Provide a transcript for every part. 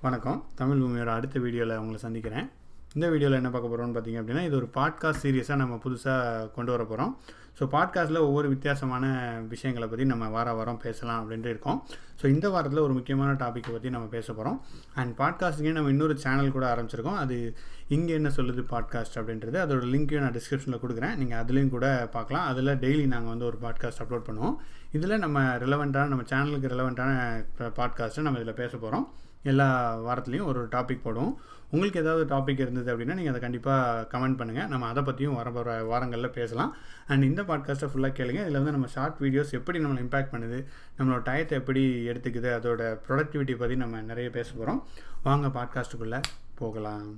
வணக்கம். தமிழ் பூமியோட அடுத்த வீடியோவில் உங்களை சந்திக்கிறேன். இந்த வீடியோவில் என்ன பார்க்க போகிறோம்னு பார்த்தீங்க அப்படின்னா, இது ஒரு பாட்காஸ்ட் சீரியஸாக நம்ம புதுசாக கொண்டு வர போகிறோம். ஸோ பாட்காஸ்ட்டில் ஒவ்வொரு வித்தியாசமான விஷயங்களை பற்றி நம்ம வாரம் பேசலாம் அப்படின்ட்டு இருக்கோம். ஸோ இந்த வாரத்தில் ஒரு முக்கியமான டாப்பிக்கை பற்றி நம்ம பேச போகிறோம். அண்ட் பாட்காஸ்ட்டுக்கே நம்ம இன்னொரு சேனல் கூட ஆரம்பிச்சிருக்கோம். அது இங்கே என்ன சொல்லுது பாட்காஸ்ட் அப்படின்றது, அதோட லிங்க்கையும் நான் டிஸ்கிரிப்ஷனில் கொடுக்குறேன். நீங்கள் அதுலேயும் கூட பார்க்கலாம். அதில் டெய்லி நாங்கள் ஒரு பாட்காஸ்ட் அப்லோட் பண்ணுவோம். இதில் நம்ம சேனலுக்கு ரெலவெண்ட்டான பாட்காஸ்ட்டை நம்ம இதில் பேச போகிறோம். எல்லா வாரத்துலேயும் ஒரு டாபிக் போடுவோம். உங்களுக்கு ஏதாவது டாபிக் இருந்தது அப்படின்னா நீங்கள் அதை கண்டிப்பாக கமெண்ட் பண்ணுங்கள். நம்ம அதை பற்றியும் வர வாரங்களில் பேசலாம். அண்ட் இந்த பாட்காஸ்ட்டை ஃபுல்லாக கேளுங்க. இதில் நம்ம ஷார்ட் வீடியோஸ் எப்படி நம்மளை இம்பேக்ட் பண்ணுது, நம்மளோட டயத்தை எப்படி எடுத்துக்குது, அதோட ப்ரொடக்டிவிட்டி பற்றி நம்ம நிறைய பேச போகிறோம். வாங்க பாட்காஸ்ட்டுக்குள்ளே போகலாம்.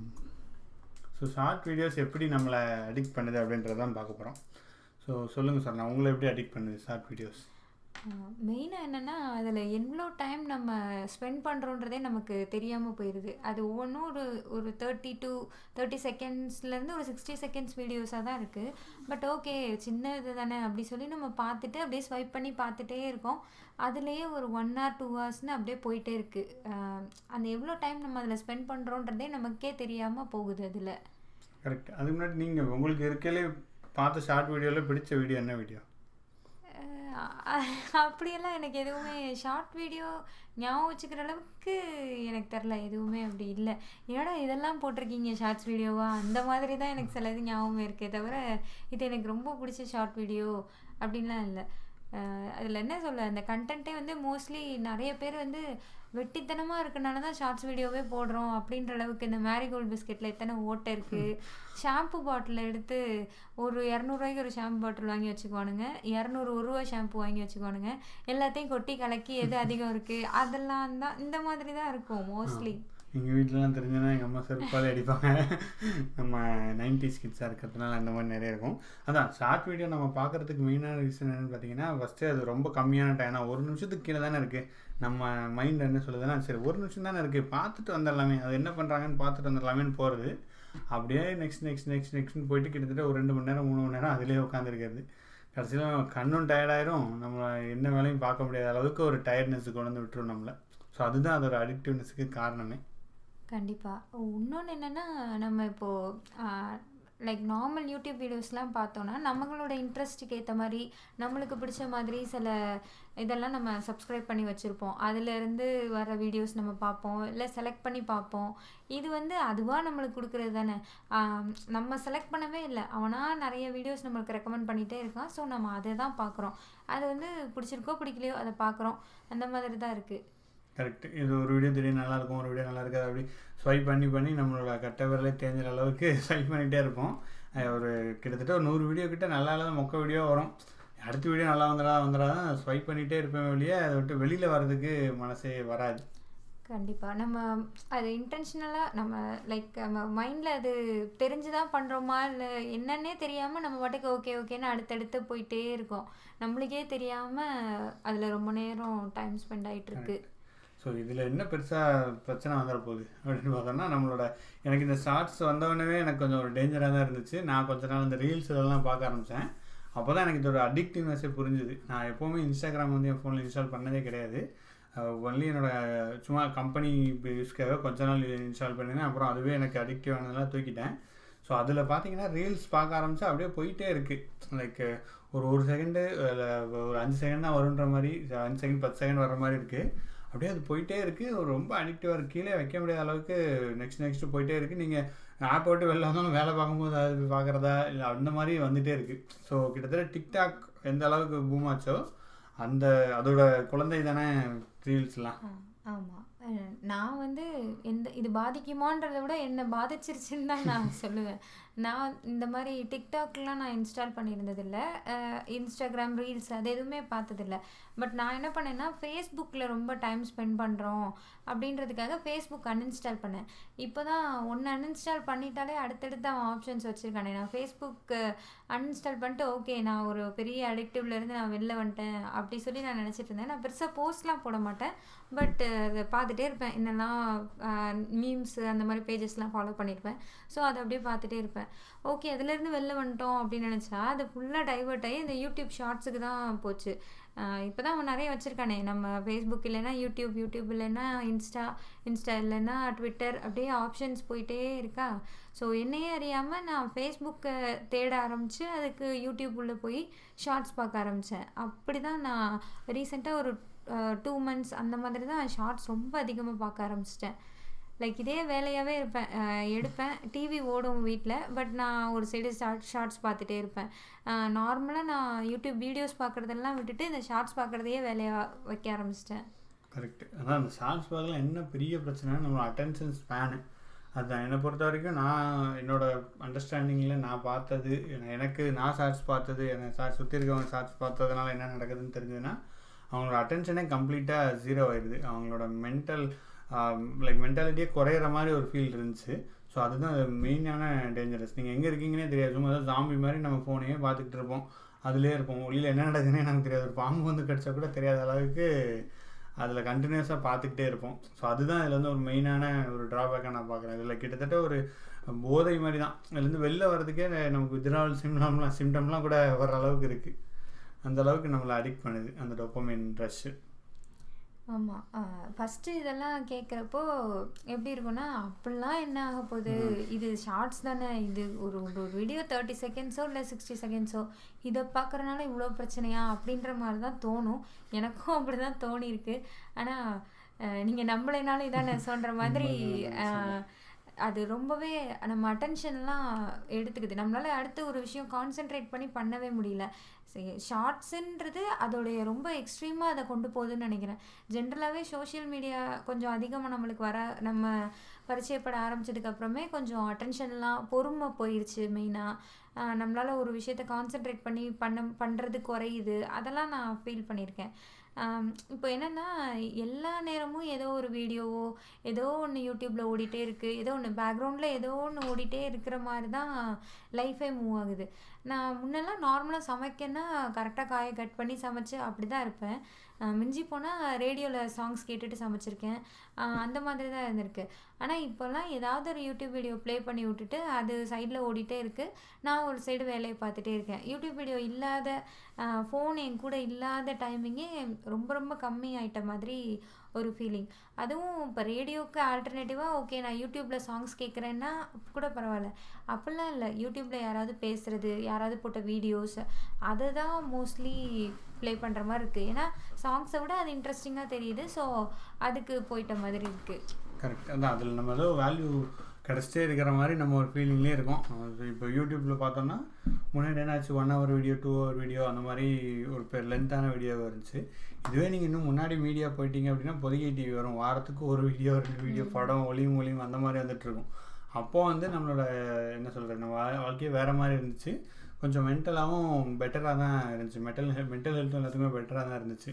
ஸோ ஷார்ட் வீடியோஸ் எப்படி நம்மளை அடிக்ட் பண்ணுது அப்படின்றதான் பார்க்க போகிறோம். ஸோ சொல்லுங்கள் சார், நான் உங்களை எப்படி அடிக்ட் பண்ணுது ஷார்ட் வீடியோஸ்? மெயினாக என்னென்னா, அதில் எவ்வளோ டைம் நம்ம ஸ்பெண்ட் பண்ணுறோன்றதே நமக்கு தெரியாமல் போயிடுது. அது ஒவ்வொன்றும் ஒரு 30 செகண்ட்ஸ்லேருந்து ஒரு 60 செகண்ட்ஸ் வீடியோஸாக தான் இருக்குது. பட் ஓகே, சின்ன இது தானே அப்படி சொல்லி நம்ம பார்த்துட்டு அப்படியே ஸ்வைப் பண்ணி பார்த்துட்டே இருக்கோம். அதுலேயே ஒரு 1 hour 2 hours அப்படியே போயிட்டே இருக்குது. அந்த எவ்வளோ டைம் நம்ம அதில் ஸ்பெண்ட் பண்ணுறோன்றதே நமக்கே தெரியாமல் போகுது அதில். கரெக்ட். அதுக்கு முன்னாடி நீங்கள் உங்களுக்கு இருக்கையிலே பார்த்த ஷார்ட் வீடியோவில் பிடிச்ச வீடியோ என்ன வீடியோ? அப்படியெல்லாம் எனக்கு எதுவுமே ஷார்ட் வீடியோ ஞாபகம் வச்சுக்கிற அளவுக்கு எனக்கு தெரில. எதுவுமே அப்படி இல்லை. ஏன்னா இதெல்லாம் போட்டிருக்கீங்க ஷார்ட்ஸ் வீடியோவா, அந்த மாதிரி தான் எனக்கு சில இது ஞாபகம் இருக்கே தவிர இது எனக்கு ரொம்ப பிடிச்ச ஷார்ட் வீடியோ அப்படின்லாம் இல்லை. அதில் என்ன சொல்ல, அந்த கண்டென்ட்டே மோஸ்ட்லி நிறைய பேர் வெட்டித்தனமாக இருக்கனால தான் ஷார்ட்ஸ் வீடியோவே போடுறோம் அப்படின்ற அளவுக்கு. இந்த மேரிகோல்டு பிஸ்கெட்டில் எத்தனை ஓட்டை இருக்குது. ஷாம்பு பாட்டில் எடுத்து ஒரு 200 ரூபாய்க்கு ஒரு ஷாம்பு பாட்டில் வாங்கி வச்சுக்குவானுங்க, 200 ரூபா ஷாம்பு வாங்கி வச்சுக்குவானுங்க. எல்லாத்தையும் கொட்டி கலக்கி எது அதிகம் இருக்குது அதெல்லாம் தான் இந்த மாதிரி தான் இருக்கும் மோஸ்ட்லி. எங்கள் வீட்டிலலாம் தெரிஞ்சதுன்னா எங்கள் அம்மா செருப்பாலே அடிப்பாங்க. நம்ம 90s கிட்ஸாக இருக்கிறதுனால அந்த மாதிரி நிறைய இருக்கும். அதான் ஷார்ட் வீடியோ நம்ம பார்க்குறதுக்கு மெயினான ரீசன் என்னென்னு பார்த்தீங்கன்னா, ஃபஸ்ட்டு அது ரொம்ப கம்மியான டைம். ஏன்னா 1 நிமிஷத்துக்கு கீழே தானே இருக்குது. நம்ம மைண்ட் என்ன சொல்லுதுன்னா, சரி 1 நிமிஷம் தானே இருக்குது, பார்த்துட்டு வந்துடலாமே, அது என்ன பண்ணுறாங்கன்னு பார்த்துட்டு வந்துடலாமேன்னு போகிறது. அப்படியே நெக்ஸ்ட்னு போயிட்டு கிட்டத்தட்ட ஒரு 2 மணி நேரம் 3 மணி நேரம் அதிலே உட்காந்துருக்கிறது. கடைசியில் கண்ணும் டயர்டாயிரும், நம்ம என்ன வேலையும் பார்க்க முடியாத அளவுக்கு ஒரு டயர்ட்னஸ் கொண்டு விட்டுரும் நம்மளை. ஸோ அதுதான் அதோட அடிக்டிவ்னஸுக்கு காரணமே. கண்டிப்பாக. இன்னொன்று என்னென்னா, நம்ம இப்போது லைக் நார்மல் யூடியூப் வீடியோஸ்லாம் பார்த்தோன்னா நம்மளோட இன்ட்ரெஸ்ட்டுக்கு ஏற்ற மாதிரி நம்மளுக்கு பிடிச்ச மாதிரி சில இதெல்லாம் நம்ம சப்ஸ்கிரைப் பண்ணி வச்சுருப்போம். அதிலேருந்து வர வீடியோஸ் நம்ம பார்ப்போம், இல்லை செலக்ட் பண்ணி பார்ப்போம். இது அதுவாக நம்மளுக்கு கொடுக்குறது தானே. நம்ம செலக்ட் பண்ணவே இல்லை, அவனாக நிறைய வீடியோஸ் நம்மளுக்கு ரெக்கமெண்ட் பண்ணிகிட்டே இருக்கான். ஸோ நம்ம அதை தான் பார்க்குறோம். அது பிடிச்சிருக்கோ பிடிக்கலையோ அதை பார்க்குறோம். அந்த மாதிரி தான் இருக்குது. கரெக்டு. இது ஒரு வீடியோ திடீர்னு நல்லாயிருக்கும், ஒரு வீடியோ நல்லா இருக்காது. அப்படி ஸ்வைப் பண்ணி நம்மளோட கட்ட விரலே தேஞ்சிற அளவுக்கு ஸ்வைப் பண்ணிகிட்டே இருப்போம். ஒரு கிட்டத்தட்ட ஒரு 100 வீடியோ கிட்ட நல்லா இல்லாத மொக்க வீடியோ வரும். அடுத்த வீடியோ நல்லா வந்துடாதான் ஸ்வைப் பண்ணிகிட்டே இருப்பேன் வெளியே. அதை விட்டு வெளியில் வர்றதுக்கு மனசே வராது. கண்டிப்பாக. நம்ம அது இன்டென்ஷனலாக நம்ம லைக் நம்ம மைண்டில் அது தெரிஞ்சு தான் பண்ணுறோமா இல்லை என்னன்னே தெரியாமல் நம்ம பாட்டுக்கு ஓகேன்னு அடுத்தடுத்து போயிட்டே இருக்கோம். நம்மளுக்கே தெரியாமல் அதில் ரொம்ப நேரம் டைம் ஸ்பெண்ட் ஆகிட்டுருக்கு. ஸோ இதில் என்ன பெருசாக பிரச்சனை வந்துட போகுது அப்படின்னு பார்த்தோம்னா, எனக்கு இந்த ஷார்ட்ஸ் வந்தவொடனே எனக்கு கொஞ்சம் ஒரு டேஞ்சராக தான் இருந்துச்சு. நான் கொஞ்ச நாள் இந்த ரீல்ஸ் இதெல்லாம் பார்க்க ஆரம்பித்தேன். அப்போ தான் எனக்கு இதோட அடிக்டிவ்னஸே புரிஞ்சுது. நான் எப்போவுமே இன்ஸ்டாகிராம் என் ஃபோனில் இன்ஸ்டால் பண்ணதே கிடையாது. ஒன்லி என்னோடய சும்மா கம்பெனி யூஸ்க்காக கொஞ்ச நாள் இன்ஸ்டால் பண்ணினேன். அப்புறம் அதுவே எனக்கு அடிக்டிவ் ஆனதெல்லாம் தூக்கிட்டேன். ஸோ அதில் பார்த்தீங்கன்னா ரீல்ஸ் பார்க்க ஆரம்பித்தா அப்படியே போயிட்டே இருக்குது. லைக் ஒரு செகண்டு ஒரு 5 செகண்ட் தான் வருன்ற மாதிரி, 5 செகண்ட் 10 செகண்ட் வர மாதிரி இருக்குது. அப்படியே அது போயிட்டே இருக்குது. ஒரு ரொம்ப அடிக்டிவாக இருக்குது. கீழே வைக்க முடியாத அளவுக்கு நெக்ஸ்ட்டு போயிட்டே இருக்குது. நீங்கள் ஆப்பை விட்டு வெளில வந்தாலும் வேலை பார்க்கும்போது அது பார்க்குறதா இல்லை அந்த மாதிரி வந்துகிட்டே இருக்குது. ஸோ கிட்டத்தட்ட டிக்டாக் எந்த அளவுக்கு பூமாச்சோ அதோட குழந்தை தானே ரீல்ஸ்லாம். ஆமாம். நான் இது பாதிக்குமான்றதை விட என்னை பாதிச்சிருச்சுன்னு தான் நான் சொல்லுவேன். நான் இந்த மாதிரி டிக்டாக்லாம் நான் இன்ஸ்டால் பண்ணியிருந்ததில்லை. இன்ஸ்டாகிராம் ரீல்ஸ் அது எதுவுமே பார்த்ததில்ல. பட் நான் என்ன பண்ணேன்னா, ஃபேஸ்புக்கில் ரொம்ப டைம் ஸ்பெண்ட் பண்ணுறோம் அப்படின்றதுக்காக ஃபேஸ்புக் அன்இன்ஸ்டால் பண்ணேன். இப்போ தான் ஒன்று அன்இன்ஸ்டால் பண்ணிட்டாலே அடுத்தடுத்து அவன் ஆப்ஷன்ஸ் வச்சுருக்கானே. நான் ஃபேஸ்புக் அன்இன்ஸ்டால் பண்ணிட்டு ஓகே, நான் ஒரு பெரிய அடிக்டிவ்லேருந்து நான் வெளில வந்துட்டேன் அப்படி சொல்லி நான் நினச்சிட்டு இருந்தேன். நான் பெருசாக போஸ்ட்லாம் போட மாட்டேன். பட் அதை பார்த்துட்டே இருப்பேன். என்னெல்லாம் மீம்ஸு அந்த மாதிரி பேஜஸ்லாம் ஃபாலோ பண்ணியிருப்பேன். ஸோ அதை அப்படியே பார்த்துட்டே இருப்பேன். ஓகே, அதுலேருந்து வெளில வந்துட்டோம் அப்படின்னு நினச்சா அது ஃபுல்லாக டைவர்ட் ஆகி இந்த யூடியூப் ஷார்ட்ஸுக்கு தான் போச்சு. இப்போ தான் அவன் நிறைய வச்சுருக்கானே, நம்ம ஃபேஸ்புக் இல்லைன்னா யூடியூப் இல்லைன்னா இன்ஸ்டா இல்லைன்னா ட்விட்டர், அப்படியே ஆப்ஷன்ஸ் போயிட்டே இருக்கா. ஸோ என்னையே அறியாமல் நான் ஃபேஸ்புக்கை தேட ஆரம்பித்து அதுக்கு யூடியூப் உள்ளே போய் ஷார்ட்ஸ் பார்க்க ஆரம்பித்தேன். அப்படி தான் நான் ரீசெண்டாக ஒரு 2 months அந்த மாதிரி தான் ஷார்ட்ஸ் ரொம்ப அதிகமாக பார்க்க ஆரம்பிச்சிட்டேன். லைக் இதே வேலையாகவே இருப்பேன். எடுப்பேன், டிவி ஓடும் வீட்டில், பட் நான் ஒரு சைடு ஷார்ட்ஸ் பார்த்துட்டே இருப்பேன். நார்மலாக நான் யூடியூப் வீடியோஸ் பார்க்குறதெல்லாம் விட்டுட்டு இந்த ஷார்ட்ஸ் பார்க்குறதையே வேலையாக வைக்க ஆரம்பிச்சிட்டேன். கரெக்ட். அதான் அந்த ஷார்ட்ஸ் பார்க்கலாம் என்ன பெரிய பிரச்சனைனா நம்ம அட்டென்ஷன் ஸ்பேனு. அதுதான் என்னை பொறுத்த வரைக்கும் நான் என்னோடய அண்டர்ஸ்டாண்டிங்கில் நான் பார்த்தது, எனக்கு நான் ஷார்ட்ஸ் பார்த்தது, என்னை சுற்றி இருக்கவங்க ஷார்ட்ஸ் பார்த்ததுனால என்ன நடக்குதுன்னு தெரிஞ்சதுன்னா அவங்களோட அட்டென்ஷனே கம்ப்ளீட்டாக ஜீரோ ஆயிடுது. அவங்களோட மென்டாலிட்டியே குறையிற மாதிரி ஒரு ஃபீல் இருந்துச்சு. ஸோ அதுதான் மெயினான டேஞ்சரஸ். நீங்கள் எங்கே இருக்கீங்கன்னே தெரியாது, சும்மா ஏதாவது ஜாம்பி மாதிரி நம்ம ஃபோனையே பார்த்துக்கிட்டு இருப்போம், அதிலே இருப்போம். வெளியில் என்ன நடக்குதுன்னே நமக்கு தெரியாது. ஒரு பாம்பு வந்து கடிச்சா கூட தெரியாத அளவுக்கு அதில் கண்டினியூஸாக பார்த்துக்கிட்டே இருப்போம். ஸோ அதுதான் இதில் வந்து ஒரு மெயினான ஒரு ட்ராபேக்காக நான் பார்க்குறேன். இதில் கிட்டத்தட்ட ஒரு போதை மாதிரி தான். இதுலேருந்து வெளில வர்றதுக்கே நமக்கு வித்ட்ராவல் சிம்டம்லாம் கூட வர்ற அளவுக்கு இருக்குது. அந்த அளவுக்கு நம்மளை அடிக்ட் பண்ணுது அந்த டோபமைன் ரஷ்ஷு. ஆமாம். ஃபஸ்ட்டு இதெல்லாம் கேட்குறப்போ எப்படி இருக்குன்னா, அப்படிலாம் என்ன ஆக போகுது, இது ஷார்ட்ஸ் தானே, இது ஒரு வீடியோ 30 செகண்ட்ஸோ இல்லை 60 செகண்ட்ஸோ, இதை பார்க்குறனால இவ்வளோ பிரச்சனையா அப்படின்ற மாதிரி தான் தோணும். எனக்கும் அப்படி தான் தோணியிருக்கு. ஆனால் நீங்கள் நம்பலைனாலும் இதான் நான் சொல்கிற மாதிரி அது ரொம்பவே நம்ம அட்டென்ஷன்லாம் எடுத்துக்குது. நம்மளால் அடுத்து ஒரு விஷயம் கான்சென்ட்ரேட் பண்ணவே முடியல. ஷார்ட்ஸுன்றது அதோடைய ரொம்ப எக்ஸ்ட்ரீமாக அதை கொண்டு போகுதுன்னு நினைக்கிறேன். ஜென்ரலாகவே சோஷியல் மீடியா கொஞ்சம் அதிகமாக நம்மளுக்கு நம்ம பரிச்சயப்பட ஆரம்பிச்சதுக்கப்புறமே கொஞ்சம் அட்டென்ஷன்லாம் பொறுமை போயிடுச்சு. மெயினாக நம்மளால் ஒரு விஷயத்தை கான்சென்ட்ரேட் பண்ணுறது குறையுது. அதெல்லாம் நான் ஃபீல் பண்ணியிருக்கேன். இப்போ என்னென்னா, எல்லா நேரமும் ஏதோ ஒரு வீடியோவோ ஏதோ ஒன்று யூடியூப்பில் ஓடிட்டே இருக்குது, ஏதோ ஒன்று பேக்ரவுண்டில் ஏதோ ஒன்று ஓடிட்டே இருக்கிற மாதிரி தான் லைஃபே மூவ் ஆகுது. நான் முன்னெல்லாம் நார்மலாக சமைக்கன்னா கரெக்டாக காயை கட் பண்ணி சமைச்சு அப்படி தான் இருப்பேன். மிஞ்சி போனால் ரேடியோவில் சாங்ஸ் கேட்டுட்டு சமைச்சிருக்கேன். அந்த மாதிரி தான் இருந்திருக்கு. ஆனால் இப்போல்லாம் ஏதாவது ஒரு யூடியூப் வீடியோ ப்ளே பண்ணி விட்டுட்டு அது சைடில் ஓடிட்டே இருக்குது, நான் ஒரு சைடு வேலையை பார்த்துட்டே இருக்கேன். யூடியூப் வீடியோ இல்லாத, ஃபோன் என் கூட இல்லாத டைமிங்கே ரொம்ப ரொம்ப கம்மி ஆகிட்ட மாதிரி ஒரு ஃபீலிங். அதுவும் இப்போ ரேடியோவுக்கு ஆல்டர்னேட்டிவாக ஓகே நான் யூடியூப்பில் சாங்ஸ் கேட்குறேன்னா கூட பரவாயில்ல, அப்படிலாம் இல்லை. யூடியூப்பில் யாராவது பேசுகிறது, யாராவது போட்ட வீடியோஸ், அதை தான் மோஸ்ட்லி ப்ளே பண்ணுற மாதிரி இருக்குது. ஏன்னா சாங்ஸை விட அது இன்ட்ரெஸ்டிங்காக தெரியுது. ஸோ அதுக்கு போயிட்ட மாதிரி இருக்குது. கரெக்ட். அதான் அதில் நம்ம ஏதோ வேல்யூ கிடச்சிட்டே இருக்கிற மாதிரி நம்ம ஒரு ஃபீலிங்லேயே இருக்கோம். இப்போ யூடியூப்பில் பார்த்தோம்னா முன்னாடி என்னாச்சு, 1 hour வீடியோ 2 hour வீடியோ அந்த மாதிரி ஒரு லென்த்தான வீடியோ இருந்துச்சு. இதுவே நீங்கள் இன்னும் முன்னாடி மீடியா போயிட்டீங்க அப்படின்னா பொதிகை டிவி வரும், வாரத்துக்கு ஒரு வீடியோ 2 வீடியோ, படம் ஒளியும் அந்த மாதிரி வந்துட்டுருக்கும். அப்போது வந்து நம்மளோட என்ன சொல்கிறது, நம்ம வாழ்க்கையே வேறு மாதிரி இருந்துச்சு. கொஞ்சம் மென்டலாகவும் பெட்டராக தான் இருந்துச்சு. மென்டல் ஹெல்த் எல்லாத்துக்குமே பெட்டராக தான் இருந்துச்சு.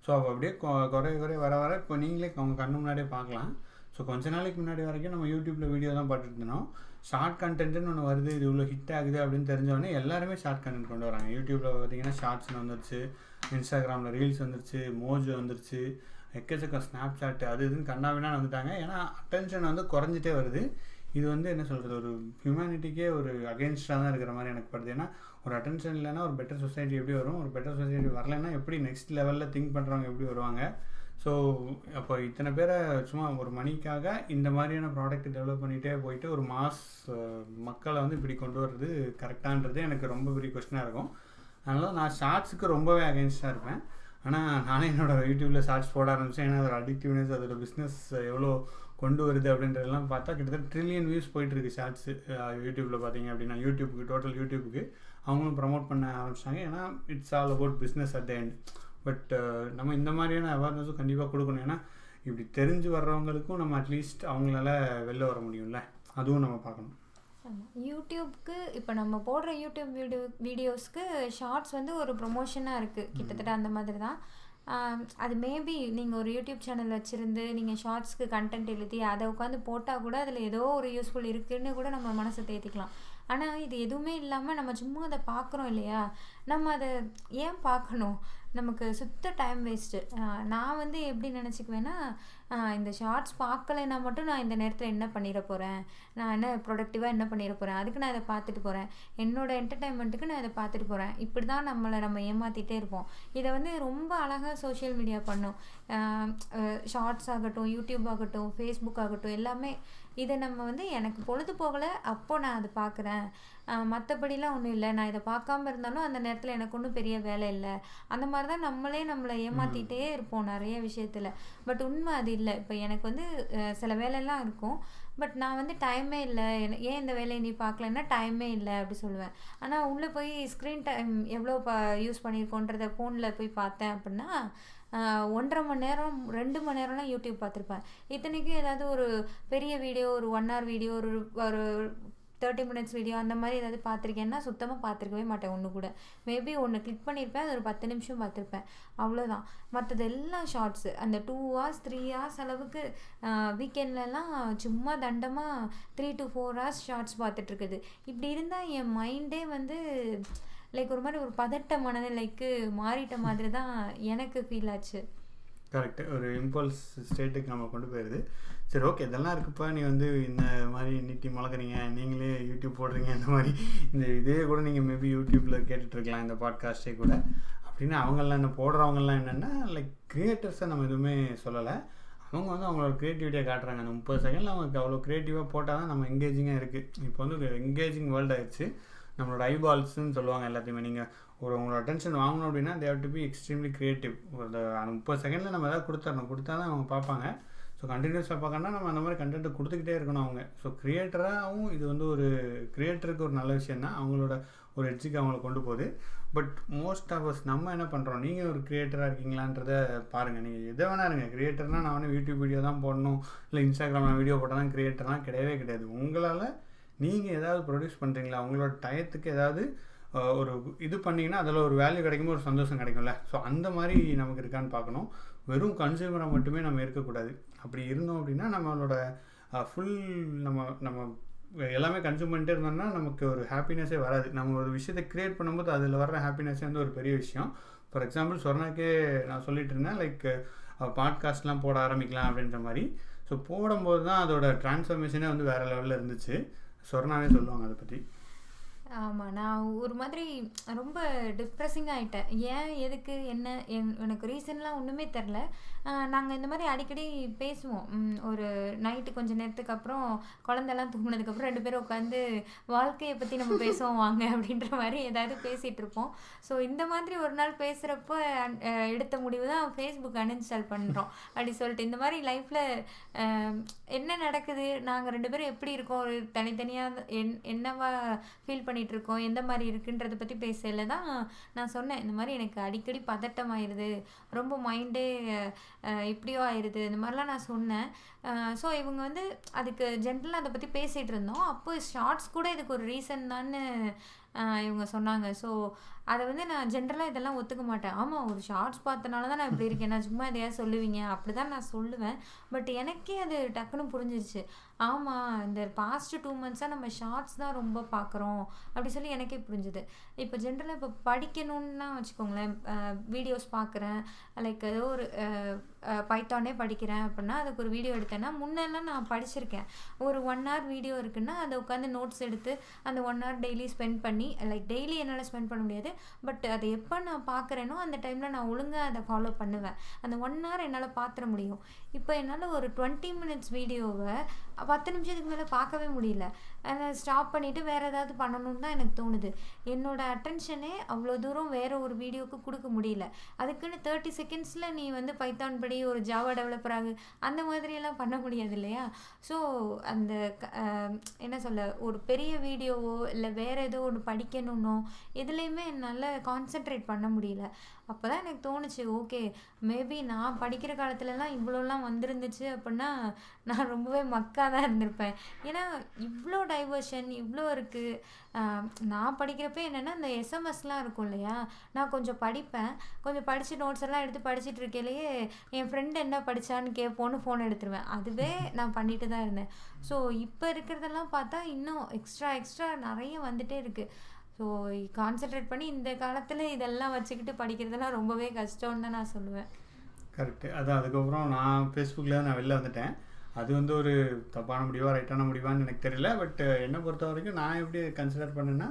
ஸோ அப்போ அப்படியே குறைய வர இப்போ நீங்களே அவங்க கண்ணு முன்னாடியே பார்க்கலாம். ஸோ கொஞ்ச நாளைக்கு முன்னாடி வரைக்கும் நம்ம யூடியூப்பில் வீடியோ தான் பார்த்துட்டு இருந்தோம். ஷார்ட் கண்டென்ட்னு ஒன்று வருது, இது இவ்வளோ ஹிட் ஆகுது அப்படின்னு தெரிஞ்சவொடனே எல்லாருமே ஷார்ட் கண்டென்ட் கொண்டு வராங்க. யூடியூப்பில் பார்த்தீங்கன்னா ஷார்ட்ஸ்னு வந்துருச்சு, இன்ஸ்டாகிராமில் ரீல்ஸ் வந்துருச்சு, மோஜோ வந்துருச்சு, எக்கச்சக்கம் ஸ்னாப்சாட் அது இதுன்னு கண்ணாவினான்னு வந்துட்டாங்க. ஏன்னா அட்டென்ஷன் வந்து குறைஞ்சிட்டே வருது. இது வந்து என்ன சொல்கிறது, ஒரு ஹியூமனிட்டிக்கே ஒரு அகெயின்ஸ்டாக தான் இருக்கிற மாதிரி எனக்கு படுது. ஏன்னா ஒரு அட்டென்ஷன் இல்லைன்னா ஒரு பெட்டர் சொசைட்டி எப்படி வரும், ஒரு பெட்டர் சொசைட்டி வரலைன்னா எப்படி நெக்ஸ்ட் லெவலில் திங்க் பண்ணுறவங்க எப்படி வருவாங்க. ஸோ அப்போ இத்தனை பேரை சும்மா ஒரு மணிக்காக இந்த மாதிரியான ப்ராடக்ட் டெவலப் பண்ணிகிட்டே போயிட்டு ஒரு மக்களை வந்து இப்படி கொண்டு வர்றது கரெக்டான்றது எனக்கு ரொம்ப பெரிய கொஸ்டினாக இருக்கும். அதனால நான் ஷார்ட்ஸுக்கு ரொம்பவே அகெயின்ஸ்டாக இருப்பேன். ஆனால் நானே என்னோடய யூடியூப்பில் ஷார்ட்ஸ் போட ஆரம்பித்தேன். ஏன்னா அதோட அடிக்டிவ்னஸ், அதோட பிஸ்னஸ் எவ்வளோ கொண்டு வருது அப்படின்றதெல்லாம் பார்த்தா கிட்டத்தட்ட 1 trillion வியூஸ் போயிட்டுருக்கு ஷார்ட்ஸு யூடியூப்பில் பார்த்தீங்க அப்படின்னா. டோட்டல் யூடியூப்புக்கு அவங்களும் ப்ரமோட் பண்ண ஆரம்பிச்சிட்டாங்க. ஏன்னா it's all about business at the end. But நம்ம இந்த மாதிரியான அவேர்னஸும் கண்டிப்பாக கொடுக்கணும். ஏன்னா இப்படி தெரிஞ்சு வர்றவங்களுக்கும் நம்ம அட்லீஸ்ட் அவங்களால வெளில வர முடியும்ல, அதுவும் நம்ம பார்க்கணும். யூடியூப்க்கு இப்போ நம்ம போடுற யூடியூப் வீடியோஸ்க்கு ஷார்ட்ஸ் வந்து ஒரு ப்ரொமோஷனாக இருக்குது கிட்டத்தட்ட. அந்த மாதிரி தான் அது. மேபி நீங்கள் ஒரு யூடியூப் சேனல் வச்சுருந்து நீங்கள் ஷார்ட்ஸ்க்கு கண்டென்ட் எழுதி அதை உட்காந்து போட்டால் கூட அதில் ஏதோ ஒரு யூஸ்ஃபுல் இருக்குதுன்னு கூட நம்ம மனசை தேத்திக்கலாம். ஆனால் இது எதுவுமே இல்லாமல் நம்ம சும்மா அதை பார்க்குறோம் இல்லையா, நம்ம அதை ஏன் பார்க்கணும், நமக்கு சுத்த டைம் வேஸ்ட்டு. நான் வந்து எப்படி நினச்சிக்குவேன்னா, இந்த ஷார்ட்ஸ் பார்க்கலைன்னா மட்டும் நான் இந்த நேரத்தில் என்ன பண்ணிட போகிறேன், நான் என்ன ப்ரொடக்டிவாக என்ன பண்ணிட போகிறேன், அதுக்கு நான் இதை பார்த்துட்டு போகிறேன், என்னோடய என்டர்டைன்மெண்ட்டுக்கு நான் இதை பார்த்துட்டு போகிறேன். இப்படி தான் நம்ம ஏமாற்றிட்டே இருப்போம். இதை வந்து ரொம்ப அழகாக சோஷியல் மீடியா பண்ணும். ஷார்ட்ஸ் ஆகட்டும், யூடியூப் ஆகட்டும், ஃபேஸ்புக் ஆகட்டும், எல்லாமே இதை நம்ம வந்து எனக்கு பொழுது போகலை அப்போது நான் அதை பார்க்குறேன், மற்றபடிலாம் ஒன்றும் இல்லை, நான் இதை பார்க்காம இருந்தாலும் அந்த நேரத்தில் எனக்கு ஒன்றும் பெரிய வேலை இல்லை, அந்த மாதிரி தான் நம்மளை ஏமாற்றிட்டே இருப்போம் நிறைய விஷயத்தில். பட் உண்மை அது இல்லை. இப்போ எனக்கு வந்து சில வேலையெல்லாம் இருக்கும், பட் நான் வந்து டைமே இல்லை, ஏன் இந்த வேலையை நீ பார்க்கலன்னா டைமே இல்லை அப்படி சொல்லுவேன். ஆனால் உள்ளே போய் ஸ்க்ரீன் டைம் எவ்வளோ யூஸ் பண்ணியிருக்கோன்றத ஃபோனில் போய் பார்த்தேன் அப்படின்னா 1.5 மணி நேரம் 2 மணி நேரம்லாம் யூடியூப் பார்த்துருப்பேன். இத்தனைக்கும் ஏதாவது ஒரு பெரிய வீடியோ, ஒரு 1 hour வீடியோ, ஒரு 30 minutes வீடியோ அந்த மாதிரி ஏதாவது பார்த்துருக்கேன்னா சுத்தமாக பார்த்துருக்கவே மாட்டேன். ஒன்று கூட மேபி ஒன்று கிளிக் பண்ணியிருப்பேன், அது ஒரு 10 நிமிஷம் பார்த்துருப்பேன், அவ்வளோதான். மற்றது எல்லாம் ஷார்ட்ஸு. அந்த 2 hours 3 hours அளவுக்கு வீக்கெண்ட்லலாம் சும்மா தண்டமாக 3 to 4 hours ஷார்ட்ஸ் பார்த்துட்ருக்குது. இப்படி இருந்தால் என் மைண்டே வந்து லைக் ஒரு மாதிரி ஒரு பதட்ட மனநிலைக்கு மாறிட்ட மாதிரி தான் எனக்கு ஃபீல் ஆச்சு. கரெக்டு. ஒரு இம்பல்ஸ் ஸ்டேட்டுக்கு நம்ம கொண்டு போயிடுது. சரி, ஓகே, இதெல்லாம் இருக்குப்பா, நீ வந்து இந்த மாதிரி நீட்டி மழக்கிறீங்க, நீங்களே யூடியூப் போடுறீங்க, இந்த மாதிரி இதே கூட நீங்கள் மேபி யூடியூப்பில் கேட்டுட்ருக்கலாம், இந்த பாட்காஸ்ட்டே கூட அப்படின்னு அவங்கெல்லாம் என்ன போடுறவங்கெல்லாம் என்னென்னா லைக் க்ரியேட்டர்ஸை நம்ம எதுவுமே சொல்லலை. அவங்க வந்து அவங்களோட க்ரியேட்டிவிட்டியை காட்டுறாங்க. அந்த 30 செகண்டில் அவங்களுக்கு அவ்வளோ க்ரியேட்டிவாக போட்டால் தான் நம்ம எங்கேஜிங்காக இருக்குது. இப்போ வந்து ஒரு எங்கேஜிங் வேர்ல்டு ஆயிடுச்சு. நம்மளோட ஐபால்ஸ்ன்னு சொல்லுவாங்க எல்லாத்தையுமே. நீங்கள் உங்களோட அட்டென்ஷன் வாங்கணும் அப்படின்னா they have to be extremely creative. அந்த 30 செகண்டில் நம்ம எதாவது கொடுத்தா தான் அவங்க பார்ப்பாங்க. ஸோ கண்டினியூஸாக பார்க்கணுன்னா நம்ம அந்த மாதிரி கண்டென்ட்டை கொடுத்துக்கிட்டே இருக்கணும் அவங்க. ஸோ க்ரியேட்டராகவும் இது வந்து ஒரு க்ரியேட்டருக்கு ஒரு நல்ல விஷயம் தான், அவங்களோட ஒரு எட்ஜுக்கு அவங்கள கொண்டு போகுது. பட் மோஸ்ட் ஆஃப் அஸ் நம்ம என்ன பண்ணுறோம், நீங்கள் ஒரு க்ரியேட்டராக இருக்கீங்களான்றதை பாருங்கள். நீங்கள் எதை வேணா இருங்க. க்ரியேட்டர்னால் நான் வந்து யூடியூப் வீடியோ தான் போடணும், இல்லை இன்ஸ்டாகிராமில் வீடியோ போட்டால் தான் க்ரியேட்டர்லாம் கிடையவே கிடையாது. உங்களால் நீங்கள் ஏதாவது ப்ரொடியூஸ் பண்ணுறீங்களா, உங்களோட டயத்துக்கு ஏதாவது ஒரு இது பண்ணிங்கன்னா அதில் ஒரு வேல்யூ கிடைக்கும்போது ஒரு சந்தோஷம் கிடைக்கும்ல. ஸோ அந்த மாதிரி நமக்கு இருக்கான்னு பார்க்கணும். வெறும் கன்சியூமராக மட்டுமே நம்ம இருக்கக்கூடாது. அப்படி இருந்தோம் அப்படின்னா நம்மளோட ஃபுல் நம்ம எல்லாமே கன்சியூம் பண்ணிட்டே இருந்தோம்னா நமக்கு ஒரு ஹாப்பினஸே வராது. நம்ம ஒரு விஷயத்தை க்ரியேட் பண்ணும்போது அதில் வர்ற ஹாப்பினஸே வந்து ஒரு பெரிய விஷயம். ஃபார் எக்ஸாம்பிள் சொர்ணாக்கே நான் சொல்லிட்டு இருந்தேன் லைக் பாட்காஸ்ட்லாம் போட ஆரம்பிக்கலாம் அப்படின்ற மாதிரி. ஸோ போடும்போது தான் அதோட ட்ரான்ஸ்ஃபர்மேஷனே வந்து வேறு லெவலில் இருந்துச்சு. சொர்ணாவே சொல்லுவாங்க அதை பற்றி. ஆமாம், நான் ஒரு மாதிரி ரொம்ப டிப்ரெஸிங் ஆகிட்டேன். ஏன், எதுக்கு, என்ன, எனக்கு ரீசன்லாம் ஒன்றுமே தெரில. நாங்கள் இந்த மாதிரி அடிக்கடி பேசுவோம். ஒரு நைட்டு கொஞ்சம் நேரத்துக்கு அப்புறம் குழந்தெல்லாம் தூங்கினதுக்கப்புறம் 2 பேரும் உட்காந்து வாழ்க்கையை பற்றி நம்ம பேசுவோம் வாங்க அப்படின்ற மாதிரி ஏதாவது பேசிகிட்டு இருப்போம். ஸோ இந்த மாதிரி ஒரு நாள் பேசுகிறப்போ எடுத்த முடிவு தான் ஃபேஸ்புக் அன்இன்ஸ்டால் பண்ணுறோம் அப்படி சொல்லிட்டு. இந்த மாதிரி லைஃப்பில் என்ன நடக்குது, நாங்கள் 2 பேரும் எப்படி இருக்கோம், ஒரு தனித்தனியாக என்னவா ஃபீல் பண்ணிகிட்ருக்கோம், எந்த மாதிரி இருக்குன்றதை பற்றி பேசல தான் நான் சொன்னேன். இந்த மாதிரி எனக்கு அடிக்கடி பதட்டம் ஆயிடுது, ரொம்ப மைண்டே இப்படியோ ஆயிடுது, இந்த மாதிரிலாம் நான் சொன்னேன். ஸோ இவங்க வந்து அதுக்கு ஜென்ரலாக அதை பற்றி பேசிகிட்டு இருந்தோம். அப்போ ஷார்ட்ஸ் கூட இதுக்கு ஒரு ரீசன் தான்னு இவங்க சொன்னாங்க. ஸோ அதை வந்து நான் ஜென்ரலாக இதெல்லாம் ஒத்துக்க மாட்டேன். ஆமாம், ஒரு ஷார்ட்ஸ் பார்த்தனால தான் நான் இப்படி இருக்கேன், நான் சும்மா எதையாவது சொல்லுவீங்க அப்படி தான் நான் சொல்லுவேன். பட் எனக்கே அது டக்குன்னு புரிஞ்சிருச்சு. ஆமாம், இந்த பாஸ்ட் 2 months நம்ம ஷார்ட்ஸ் தான் ரொம்ப பார்க்குறோம் அப்படி சொல்லி எனக்கே புரிஞ்சுது. இப்போ ஜென்ரலாக இப்போ படிக்கணுன்னா வச்சுக்கோங்களேன், வீடியோஸ் பார்க்குறேன், லைக் ஏதோ ஒரு பைத்தானே படிக்கிறேன் அப்படின்னா அதுக்கு ஒரு வீடியோ எடுத்தேன்னா, முன்னெல்லாம் நான் படிச்சிருக்கேன். ஒரு 1 hour வீடியோ இருக்குன்னா அதை உட்காந்து நோட்ஸ் எடுத்து அந்த 1 hour டெய்லி ஸ்பெண்ட் பண்ணி, லைக் டெய்லி என்னால் ஸ்பெண்ட் பண்ண முடியாது, பட் அதை எப்போ நான் பார்க்குறேனோ அந்த டைமில் நான் ஒழுங்காக அதை ஃபாலோ பண்ணுவேன். அந்த 1 hour என்னால் பார்த்துட முடியும். இப்போ என்னால் ஒரு 20 minutes வீடியோவை 10 நிமிஷத்துக்கு மேலே பார்க்கவே முடியல. அதை ஸ்டாப் பண்ணிவிட்டு வேறு ஏதாவது பண்ணணும்னு தான் எனக்கு தோணுது. என்னோடய அட்டென்ஷனே அவ்வளோ தூரம் வேறு ஒரு வீடியோவுக்கு கொடுக்க முடியல. அதுக்குன்னு 30 secondsல நீ வந்து பைத்தான் படி, ஒரு ஜாவா டெவலப்பர் ஆகு, அந்த மாதிரியெல்லாம் பண்ண முடியாது இல்லையா? ஸோ அந்த என்ன சொல்ல, ஒரு பெரிய வீடியோவோ இல்லை வேறு ஏதோ ஒன்று படிக்கணுன்னோ எதுலேயுமே என்னால் கான்சென்ட்ரேட் பண்ண முடியல. அப்போ தான் எனக்கு தோணுச்சு, ஓகே, மேபி நான் படிக்கிற காலத்துலலாம் இவ்வளோலாம் வந்துருந்துச்சு அப்படின்னா நான் ரொம்பவே மக்காக தான் இருந்திருப்பேன். ஏன்னா இவ்வளோ டைவர்ஷன் இவ்வளோ இருக்குது. நான் படிக்கிறப்ப என்னென்னா இந்த எஸ்எம்எஸ்லாம் இருக்கும் இல்லையா, நான் கொஞ்சம் படிப்பேன், கொஞ்சம் படித்து நோட்ஸ் எல்லாம் எடுத்து படிச்சுட்டு இருக்கையிலேயே என் ஃப்ரெண்டு என்ன படித்தான்னு கேட்போன்னு ஃபோன் எடுத்துருவேன். அதுவே நான் பண்ணிட்டு தான் இருந்தேன். ஸோ இப்போ இருக்கிறதெல்லாம் பார்த்தா இன்னும் எக்ஸ்ட்ரா நிறைய வந்துகிட்டே இருக்குது. ஸோ கான்சென்ட்ரேட் பண்ணி இந்த காலத்தில் இதெல்லாம் வச்சுக்கிட்டு படிக்கிறதெல்லாம் ரொம்பவே கஷ்டம்னு தான் நான் சொல்லுவேன். கரெக்டு. அதான் அதுக்கப்புறம் நான் ஃபேஸ்புக்கில் நான் வெளில வந்துட்டேன். அது வந்து ஒரு தப்பான முடிவா ரைட்டான முடிவான்னு எனக்கு தெரியல. பட் என்னை பொறுத்த வரைக்கும் நான் எப்படி கன்சிடர் பண்ணேன்னா,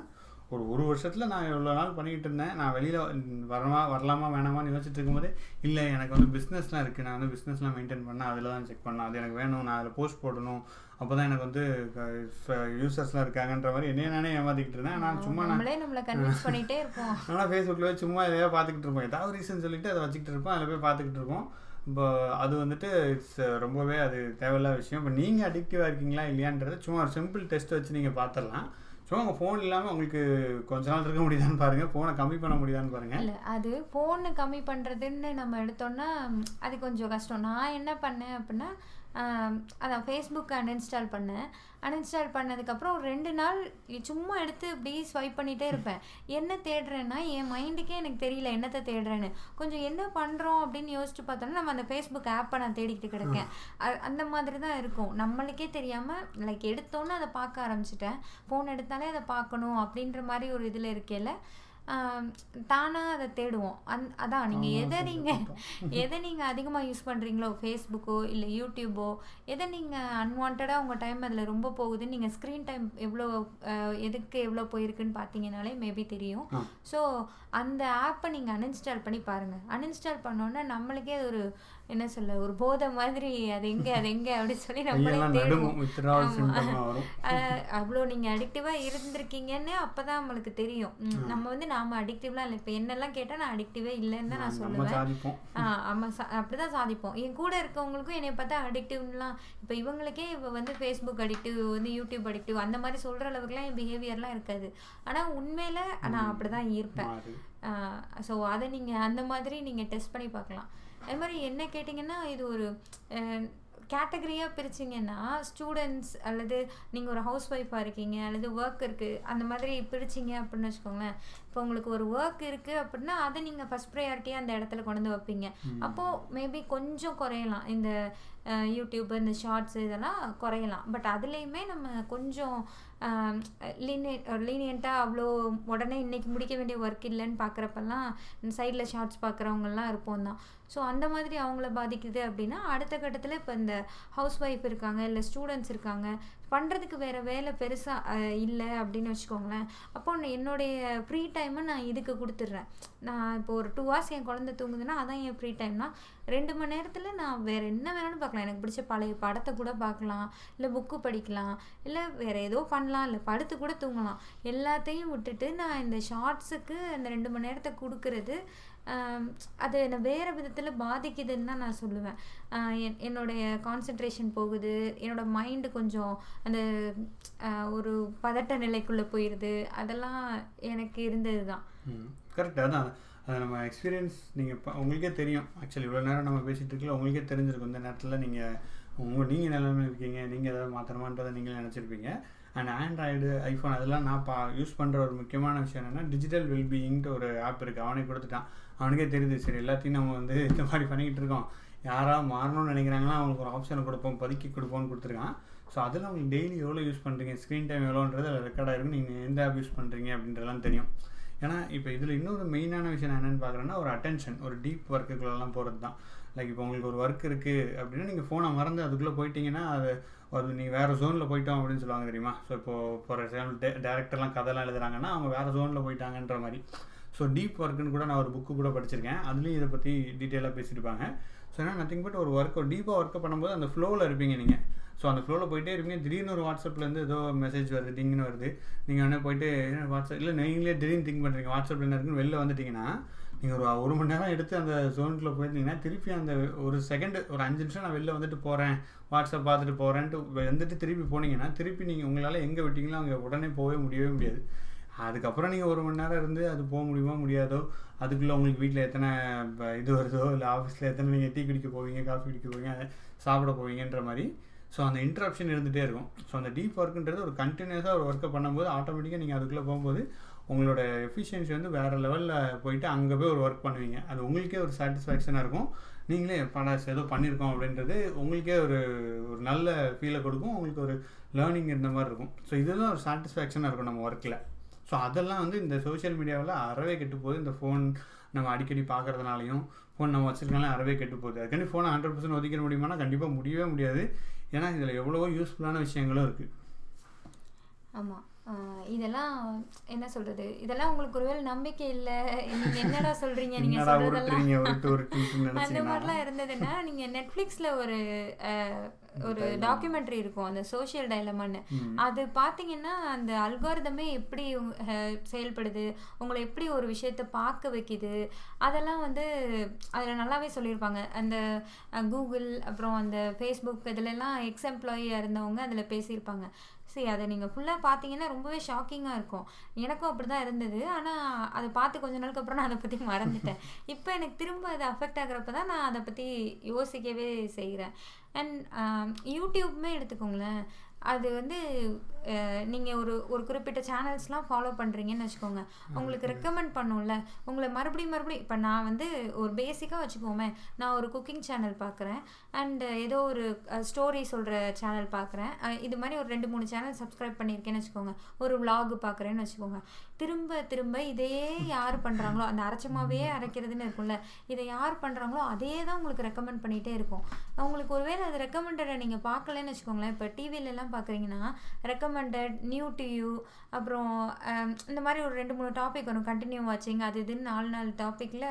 ஒரு வருஷத்தில் நான் இவ்வளோ நாள் பண்ணிக்கிட்டு இருந்தேன். நான் வெளியில் வரலாமா வேணாமான்னு யோசிச்சுட்டு இருக்கும்போதே, இல்லை எனக்கு வந்து பிஸ்னஸ்லாம் இருக்குது, நான் வந்து பிஸ்னஸ்லாம் மெயின்டைன் பண்ணேன், அதில் தான் செக் பண்ணேன், அது எனக்கு வேணும், நான் அதில் போஸ்ட் போடணும், அப்போ தான் எனக்கு வந்து யூசர்ஸ்லாம் இருக்காங்கன்ற மாதிரி என்னையே நானே ஏமாற்றிக்கிட்டு இருந்தேன். நான் சும்மா நம்மளை கன்வின்ஸ் பண்ணிகிட்டே இருப்போம். ஆனால் ஃபேஸ்புக்கில் போய் சும்மா எதையாவது பார்த்துக்கிட்டு இருப்போம், ஏதாவது ரீசன் சொல்லிவிட்டு அதை வச்சுக்கிட்டு இருப்போம், அதில் போய் பார்த்துக்கிட்டு இருப்போம். இப்போ அது வந்துட்டு இட்ஸ் ரொம்பவே அது தேவையில்லாத விஷயம். இப்போ நீங்கள் அடிக்டிவாக இருக்கீங்களா இல்லையான்றது சும்மா ஒரு சிம்பிள் டெஸ்ட் வச்சு நீங்கள் பார்த்துடலாம். சும்மா உங்கள் ஃபோன் இல்லாமல் உங்களுக்கு கொஞ்ச நாள் இருக்க முடியுதான்னு பாருங்கள், ஃபோனை கம்மி பண்ண முடியுதான்னு பாருங்கள். இல்லை, அது ஃபோனை கம்மி பண்ணுறதுன்னு நம்ம எடுத்தோன்னா அது கொஞ்சம் கஷ்டம். நான் என்ன பண்ணேன் அப்படின்னா, அதான் ஃபேஸ்புக் அன்இன்ஸ்டால் பண்ணேன். அன்இன்ஸ்டால் பண்ணதுக்கப்புறம் ஒரு 2 நாள் சும்மா எடுத்து இப்படி ஸ்வைப் பண்ணிகிட்டே இருப்பேன். என்ன தேடுறேன்னா என் மைண்டுக்கே எனக்கு தெரியல என்னத்தை தேடுறேன்னு. கொஞ்சம் என்ன பண்ணுறோம் அப்படின்னு யோசிச்சு பார்த்தோன்னா நம்ம அந்த ஃபேஸ்புக் ஆப்பை நான் தேடிக்கிட்டு கிடக்கேன். அந்த மாதிரி தான் இருக்கும். நம்மளுக்கே தெரியாமல் லைக் எடுத்தோன்னே அதை பார்க்க ஆரம்பிச்சிட்டேன். ஃபோன் எடுத்தாலே அதை பார்க்கணும் அப்படின்ற மாதிரி ஒரு இதில் இருக்கையில் தானாக அதை தேடுவோம். அதான் நீங்கள் எதை நீங்கள் அதிகமாக யூஸ் பண்ணுறீங்களோ, ஃபேஸ்புக்கோ இல்லை யூடியூபோ, எதை நீங்கள் அன்வான்டாக உங்கள் டைம் அதில் ரொம்ப போகுதுன்னு நீங்கள் ஸ்க்ரீன் டைம் எதுக்கு எவ்வளோ போயிருக்குன்னு பார்த்தீங்கனாலே மேபி தெரியும். ஸோ அந்த ஆப்பை நீங்கள் அன்இன்ஸ்டால் பண்ணி பாருங்கள். அன்இன்ஸ்டால் பண்ணோன்னா நம்மளுக்கே ஒரு என்ன சொல்ல, ஒரு போதை மாதிரி அது எங்கே அப்படின்னு சொல்லி நம்மளே தேடுவோம். அவ்வளோ நீங்கள் அடிக்டிவாக இருந்திருக்கீங்கன்னு அப்போ தான் நம்மளுக்கு தெரியும். நம்ம வந்து நாம் அடிக்டிவ்லாம் இல்லை. இப்போ என்னெல்லாம் கேட்டால் நான் அடிக்டிவே இல்லைன்னு தான் நான் சொல்லுவேன். ஆமாம், அப்படி தான் சாதிப்போம். என் கூட இருக்கவங்களுக்கும் என்னை பார்த்தா அடிக்டிவ்லாம், இப்போ இவங்களுக்கே இப்போ வந்து ஃபேஸ்புக் அடிக்டிவ், வந்து யூடியூப் அடிக்டிவ் அந்த மாதிரி சொல்கிற அளவுக்குலாம் என் பிஹேவியர்லாம் இருக்காது. ஆனால் உண்மையில் நான் அப்படி தான் இருப்பேன். ஸோ அதை நீங்கள் அந்த மாதிரி நீங்கள் டெஸ்ட் பண்ணி பார்க்கலாம். அது மாதிரி என்ன கேட்டிங்கன்னா, இது ஒரு கேட்டகரியாக பிரிச்சிங்கன்னா, ஸ்டூடெண்ட்ஸ் அல்லது நீங்கள் ஒரு ஹவுஸ் ஒய்ஃபாக இருக்கீங்க அல்லது ஒர்க் இருக்குது அந்த மாதிரி பிரிச்சிங்க அப்படின்னு வச்சுக்கோங்களேன். இப்போ உங்களுக்கு ஒரு ஒர்க் இருக்குது அப்படின்னா அதை நீங்கள் ஃபஸ்ட் ப்ரையாரிட்டியாக அந்த இடத்துல கொண்டு வந்து வைப்பீங்க. அப்போது மேபி கொஞ்சம் குறையலாம், இந்த யூடியூப் இந்த ஷார்ட்ஸ் இதெல்லாம் குறையலாம். பட் அதுலேயுமே நம்ம கொஞ்சம் லீனியண்ட்டாக அவ்வளோ உடனே இன்றைக்கி முடிக்க வேண்டிய ஒர்க் இல்லைன்னு பார்க்குறப்பெல்லாம் சைடில் ஷார்ட்ஸ் பார்க்குறவங்கலாம் இருப்போம் தான். ஸோ அந்த மாதிரி அவங்கள பாதிக்குது அப்படின்னா அடுத்த கட்டத்தில் இப்போ இந்த ஹவுஸ் ஒய்ஃப் இருக்காங்க இல்லை ஸ்டூடெண்ட்ஸ் இருக்காங்க, பண்ணுறதுக்கு வேறு வேலை பெருசாக இல்லை அப்படின்னு வச்சுக்கோங்களேன். அப்போ என்னுடைய ஃப்ரீ டைமை நான் இதுக்கு கொடுத்துட்றேன். நான் இப்போ ஒரு 2 hours என் குழந்தை தூங்குதுன்னா அதான் என் ஃப்ரீ டைம்னா 2 மணி நேரத்தில் நான் வேறு என்ன வேணாலும் பார்க்கலாம். எனக்கு பிடிச்ச பழைய படத்தை கூட பார்க்கலாம், இல்லை புக்கு படிக்கலாம், இல்லை வேறு ஏதோ பண்ணலாம், இல்லை படுத்து கூட தூங்கலாம். எல்லாத்தையும் விட்டுட்டு நான் இந்த ஷார்ட்ஸுக்கு அந்த 2 மணி நேரத்தை கொடுக்கறது அது என்னை வேறு விதத்தில் பாதிக்குதுன்னு தான் நான் சொல்லுவேன். என்னுடைய கான்சன்ட்ரேஷன் போகுது, என்னோடய மைண்டு கொஞ்சம் அந்த ஒரு பதட்ட நிலைக்குள்ளே போயிடுது. அதெல்லாம் எனக்கு இருந்தது தான். கரெக்டாக தான். அதை நம்ம எக்ஸ்பீரியன்ஸ் நீங்கள் உங்களுக்கே தெரியும். ஆக்சுவலி இவ்வளோ நேரம் நம்ம பேசிகிட்டு இருக்கல, உங்களுக்கே தெரிஞ்சிருக்கும் இந்த நேரத்தில் நீங்கள் நிலைமையில் இருக்கீங்க, நீங்கள் எதாவது மாற்றணுமான்றதை நீங்கள் நினச்சிருப்பீங்க. அண்ட் ஆண்ட்ராய்டு, ஐஃபோன் அதெல்லாம் நான் யூஸ் பண்ணுற ஒரு முக்கியமான விஷயம் என்னென்னா, டிஜிட்டல் வெல்பீயிங்ட்டு ஒரு ஆப் இருக்குது. அவனே கொடுத்துட்டான், அவனுக்கே தெரியுது. சரி, எல்லாத்தையும் நம்ம வந்து இந்த மாதிரி பண்ணிக்கிட்டு இருக்கோம், யாராவது மாறணும்னு நினைக்கிறாங்கன்னா அவங்களுக்கு ஒரு ஆப்ஷனை கொடுப்போம், பதுக்கி கொடுப்போம்னு கொடுத்துருக்கான். ஸோ அதில் உங்களுக்கு டெய்லி எவ்வளோ யூஸ் பண்ணுறீங்க, ஸ்க்ரீன் டைம் எவ்வளோன்றது அதில் ரெக்கார்டாக இருக்கும், நீங்கள் எந்த ஆப் யூஸ் பண்ணுறீங்க அப்படின்றதெல்லாம் தெரியும். ஏன்னா இப்போ இதில் இன்னொரு மெயினான விஷயம் என்னென்னு பார்க்குறேன்னா, ஒரு அட்டென்ஷன், ஒரு டீப் ஒர்க்குக்குள்ளெல்லாம் போகிறது தான். லைக் இப்போ உங்களுக்கு ஒரு ஒர்க் இருக்குது அப்படின்னா நீங்கள் ஃபோனை மறந்து அதுக்குள்ளே போயிட்டீங்கன்னா அது நீங்கள் வேறு ஜோனில் போயிட்டோம் அப்படின்னு சொல்லுவாங்க தெரியுமா. ஸோ இப்போது ஃபார் எக்ஸாம்பிள் டேரக்டர்லாம் கதைலாம் எழுதுறாங்கன்னா அவங்க வேறு ஜோனில் போயிட்டாங்கன்ற மாதிரி. ஸோ டீப் ஒர்க்குன்னு கூட நான் ஒரு புக்கு கூட படிச்சிருக்கேன், அதுலேயும் இதை பற்றி டீட்டெயிலாக பேசியிருப்பாங்க. ஸோ ஏன்னா நத்திங் பட் ஒரு டீப்பாக ஒர்க்கை பண்ணும்போது அந்த ஃப்ளோவில் இருப்பீங்க நீங்கள். ஸோ அந்த ஃப்ளோவில் போயிட்டே இருப்பீங்க. திடீர்னு ஒரு வாட்ஸ்அப்லேருந்து ஏதோ மெசேஜ் வருது, டிங்னு வருது, நீங்கள் உடனே போயிட்டு வாட்ஸ்அப் இல்லை நீங்களே திடீர்னு திங்க் பண்ணுறீங்க வாட்ஸ்அப்பில் என்ன இருக்குன்னு வெளில வந்துட்டிங்கன்னா, நீங்கள் ஒரு மணி நேரம் எடுத்து அந்த ஜோனுக்குள்ளே போயிருந்தீங்கன்னா திருப்பி அந்த ஒரு செகண்டு ஒரு 5 நிமிஷம் நான் வெளில வந்துட்டு போகிறேன், வாட்ஸ்அப் பார்த்துட்டு போகிறேன்ட்டு வந்துட்டு திருப்பி போனீங்கன்னா திருப்பி நீங்கள் உங்களால் எங்கே விட்டீங்களோ அங்கே உடனே போகவே முடியாது. அதுக்கப்புறம் நீங்கள் 1 மணி நேரம் இருந்து அது போக முடியுமோ முடியாதோ, அதுக்குள்ளே உங்களுக்கு வீட்டில் எத்தனை இது வருதோ, இல்லை ஆஃபீஸில் எத்தனை நீங்கள் டீ குடிக்க போவீங்க, காஃபி குடிக்க போவீங்க, சாப்பிட போவீங்கன்ற மாதிரி. ஸோ அந்த இன்ட்ரப்ஷன் இருந்துகிட்டே இருக்கும். ஸோ அந்த டீப் ஒர்க்குன்றது ஒரு கண்டினியூஸாக ஒரு ஒர்க்கை பண்ணும்போது ஆட்டோமேட்டிக்காக நீங்கள் அதுக்குள்ளே போகும்போது உங்களோட எஃபிஷியன்சி வந்து வேறு லெவலில் போயிட்டு அங்கே போய் ஒரு ஒர்க் பண்ணுவீங்க. அது உங்களுக்கே ஒரு சாட்டிஸ்ஃபேக்ஷனாக இருக்கும். நீங்களே ஏதோ பண்ணியிருக்கோம் அப்படின்றது உங்களுக்கே ஒரு நல்ல ஃபீலை கொடுக்கும், உங்களுக்கு ஒரு லேர்னிங் இருந்த மாதிரி இருக்கும். ஸோ இதுதான் ஒரு சாட்டிஸ்ஃபேக்ஷனாக இருக்கும் நம்ம ஒர்க்கில். ஸோ அதெல்லாம் வந்து இந்த சோஷியல் மீடியாவில் அறவே கெட்டு போகுது. இந்த ஃபோன் நம்ம அடிக்கடி பார்க்குறதுனாலையும் ஃபோன் நம்ம வச்சுருக்கலாம் அறவே கெட்டு போகுது. அதுக்காண்டி ஃபோனை 100% ஒதுக்கிட முடியுமானா கண்டிப்பாக முடியவே முடியாது. ஏன்னா இதில் எவ்வளவோ யூஸ்ஃபுல்லான விஷயங்களும் இருக்குது. ஆமாம். இதெல்லாம் என்ன சொல்கிறது, இதெல்லாம் உங்களுக்கு ஒருவேளை நம்பிக்கை இல்லை, நீங்கள் என்னடா சொல்கிறீங்க நீங்கள் சொல்கிறதெல்லாம் அந்த மாதிரிலாம் இருந்ததுன்னா நீங்கள் நெட்ஃப்ளிக்ஸில் ஒரு டாக்குமெண்ட்ரி இருக்கும், அந்த சோஷியல் டைலமான்னு. அது பார்த்தீங்கன்னா அந்த அல்காரிதமே எப்படி செயல்படுது, உங்களை எப்படி ஒரு விஷயத்தை பார்க்க வைக்குது, அதெல்லாம் வந்து அதில் நல்லாவே சொல்லியிருப்பாங்க. அந்த கூகுள் அப்புறம் அந்த ஃபேஸ்புக் இதிலெல்லாம் எக்ஸ் எம்ப்ளாயியாக இருந்தவங்க அதில் பேசியிருப்பாங்க. சரி, அதை நீங்கள் ஃபுல்லாக பார்த்தீங்கன்னா ரொம்பவே ஷாக்கிங்காக இருக்கும். எனக்கும் அப்படி தான் இருந்தது. ஆனால் அதை பார்த்து கொஞ்ச நாளுக்கு அப்புறம் நான் அதை பற்றி மறந்துட்டேன். இப்போ எனக்கு திரும்ப அது அஃபெக்ட் ஆகிறப்ப தான் நான் அதை பற்றி யோசிக்கவே செய்கிறேன். அண்ட் யூடியூப்புமே எடுத்துக்கோங்களேன், அது வந்து நீங்கள் ஒரு குறிப்பிட்ட சேனல்ஸ்லாம் ஃபாலோ பண்ணுறீங்கன்னு வச்சுக்கோங்க, உங்களுக்கு ரெக்கமெண்ட் பண்ணும்ல, உங்களை மறுபடியும் இப்போ நான் வந்து ஒரு பேசிக்காக வச்சுக்கோமே, நான் ஒரு குக்கிங் சேனல் பார்க்குறேன் அண்டு ஏதோ ஒரு ஸ்டோரி சொல்கிற சேனல் பார்க்குறேன், இது மாதிரி ஒரு 2-3 சேனல் சப்ஸ்கிரைப் பண்ணியிருக்கேன்னு வச்சுக்கோங்க, ஒரு விலாகு பார்க்குறேன்னு வச்சுக்கோங்க, திரும்ப திரும்ப இதையே யார் பண்ணுறாங்களோ, அந்த அரைச்சமாவே அரைக்கிறதுன்னு இருக்கும்ல, இதை யார் பண்ணுறாங்களோ அதே தான் உங்களுக்கு ரெக்கமெண்ட் பண்ணிகிட்டே இருக்கும். உங்களுக்கு ஒருவேளை அது ரெக்கமெண்டடை நீங்கள் பார்க்கலன்னு வச்சுக்கோங்களேன், இப்போ டிவிலெலாம் பார்க்குறீங்கன்னா ரெக்கமெண்டட், நியூ டு யூ, அப்புறம் இந்த மாதிரி ஒரு 2-3 டாபிக் வரும், கண்டினியூ வாட்சிங், அது இதுன்னு 4 டாப்பிக்கில்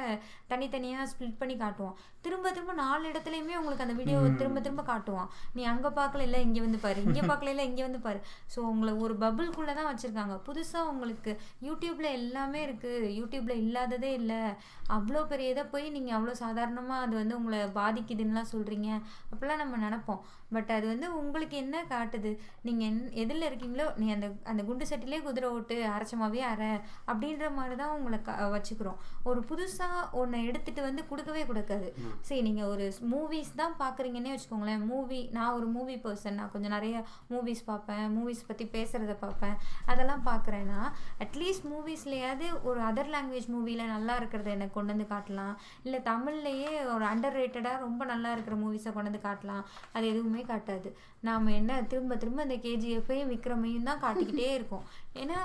தனித்தனியாக ஸ்ப்ளிட் பண்ணி காட்டுவோம். திரும்ப திரும்ப 4 இடத்துலையுமே உங்களுக்கு அந்த வீடியோவை திரும்ப திரும்ப காட்டுவான். நீ அங்கே பார்க்கல, இல்லை இங்கே வந்து பாரு, இங்கே பார்க்கல, இல்லை இங்கே வந்து பாரு. ஸோ உங்களை ஒரு பபுள்குள்ளே தான் வச்சுருக்காங்க. புதுசாக உங்களுக்கு யூடியூப்பில் எல்லாமே இருக்குது, யூடியூப்பில் இல்லாததே இல்லை, அவ்வளோ பெரிய இதை போய் நீங்கள் அவ்வளோ சாதாரணமாக அது வந்து உங்களை பாதிக்குதுன்னெலாம் சொல்கிறீங்க அப்படிலாம் நம்ம நினப்போம். பட் அது வந்து உங்களுக்கு என்ன காட்டுது, நீங்கள் எதில் இருக்கீங்களோ, நீ அந்த குண்டு சட்டிலே குதிரை ஓட்டு, அரைச்சமாவே அரை அப்படின்ற மாதிரி தான் உங்களை வச்சுக்கிறோம். ஒரு புதுசாக ஒன்றை எடுத்துகிட்டு வந்து கொடுக்கவே கொடுக்காது. சரி, நீங்கள் ஒரு மூவிஸ் தான் பார்க்குறீங்கன்னே வச்சுக்கோங்களேன், நான் ஒரு மூவி பர்சன், நான் கொஞ்சம் நிறைய மூவிஸ் பார்ப்பேன், மூவிஸ் பற்றி பேசுகிறத பார்ப்பேன், அதெல்லாம் பார்க்குறேன்னா அட்லீஸ்ட் மூவிஸ்லேயாவது ஒரு அதர் லாங்குவேஜ் மூவியில் நல்லா இருக்கிறத எனக்கு கொண்டு வந்து காட்டலாம், இல்லை தமிழ்லேயே ஒரு அண்டர் ரேட்டடாக ரொம்ப நல்லா இருக்கிற மூவிஸை கொண்டு வந்து காட்டலாம். அது எதுவுமே காட்டாது. நாம் என்ன திரும்ப திரும்ப இந்த கேஜிஎஃப்பையும் விக்ரமையும் தான் காட்டிக்கிட்டே இருக்கோம். ஏன்னா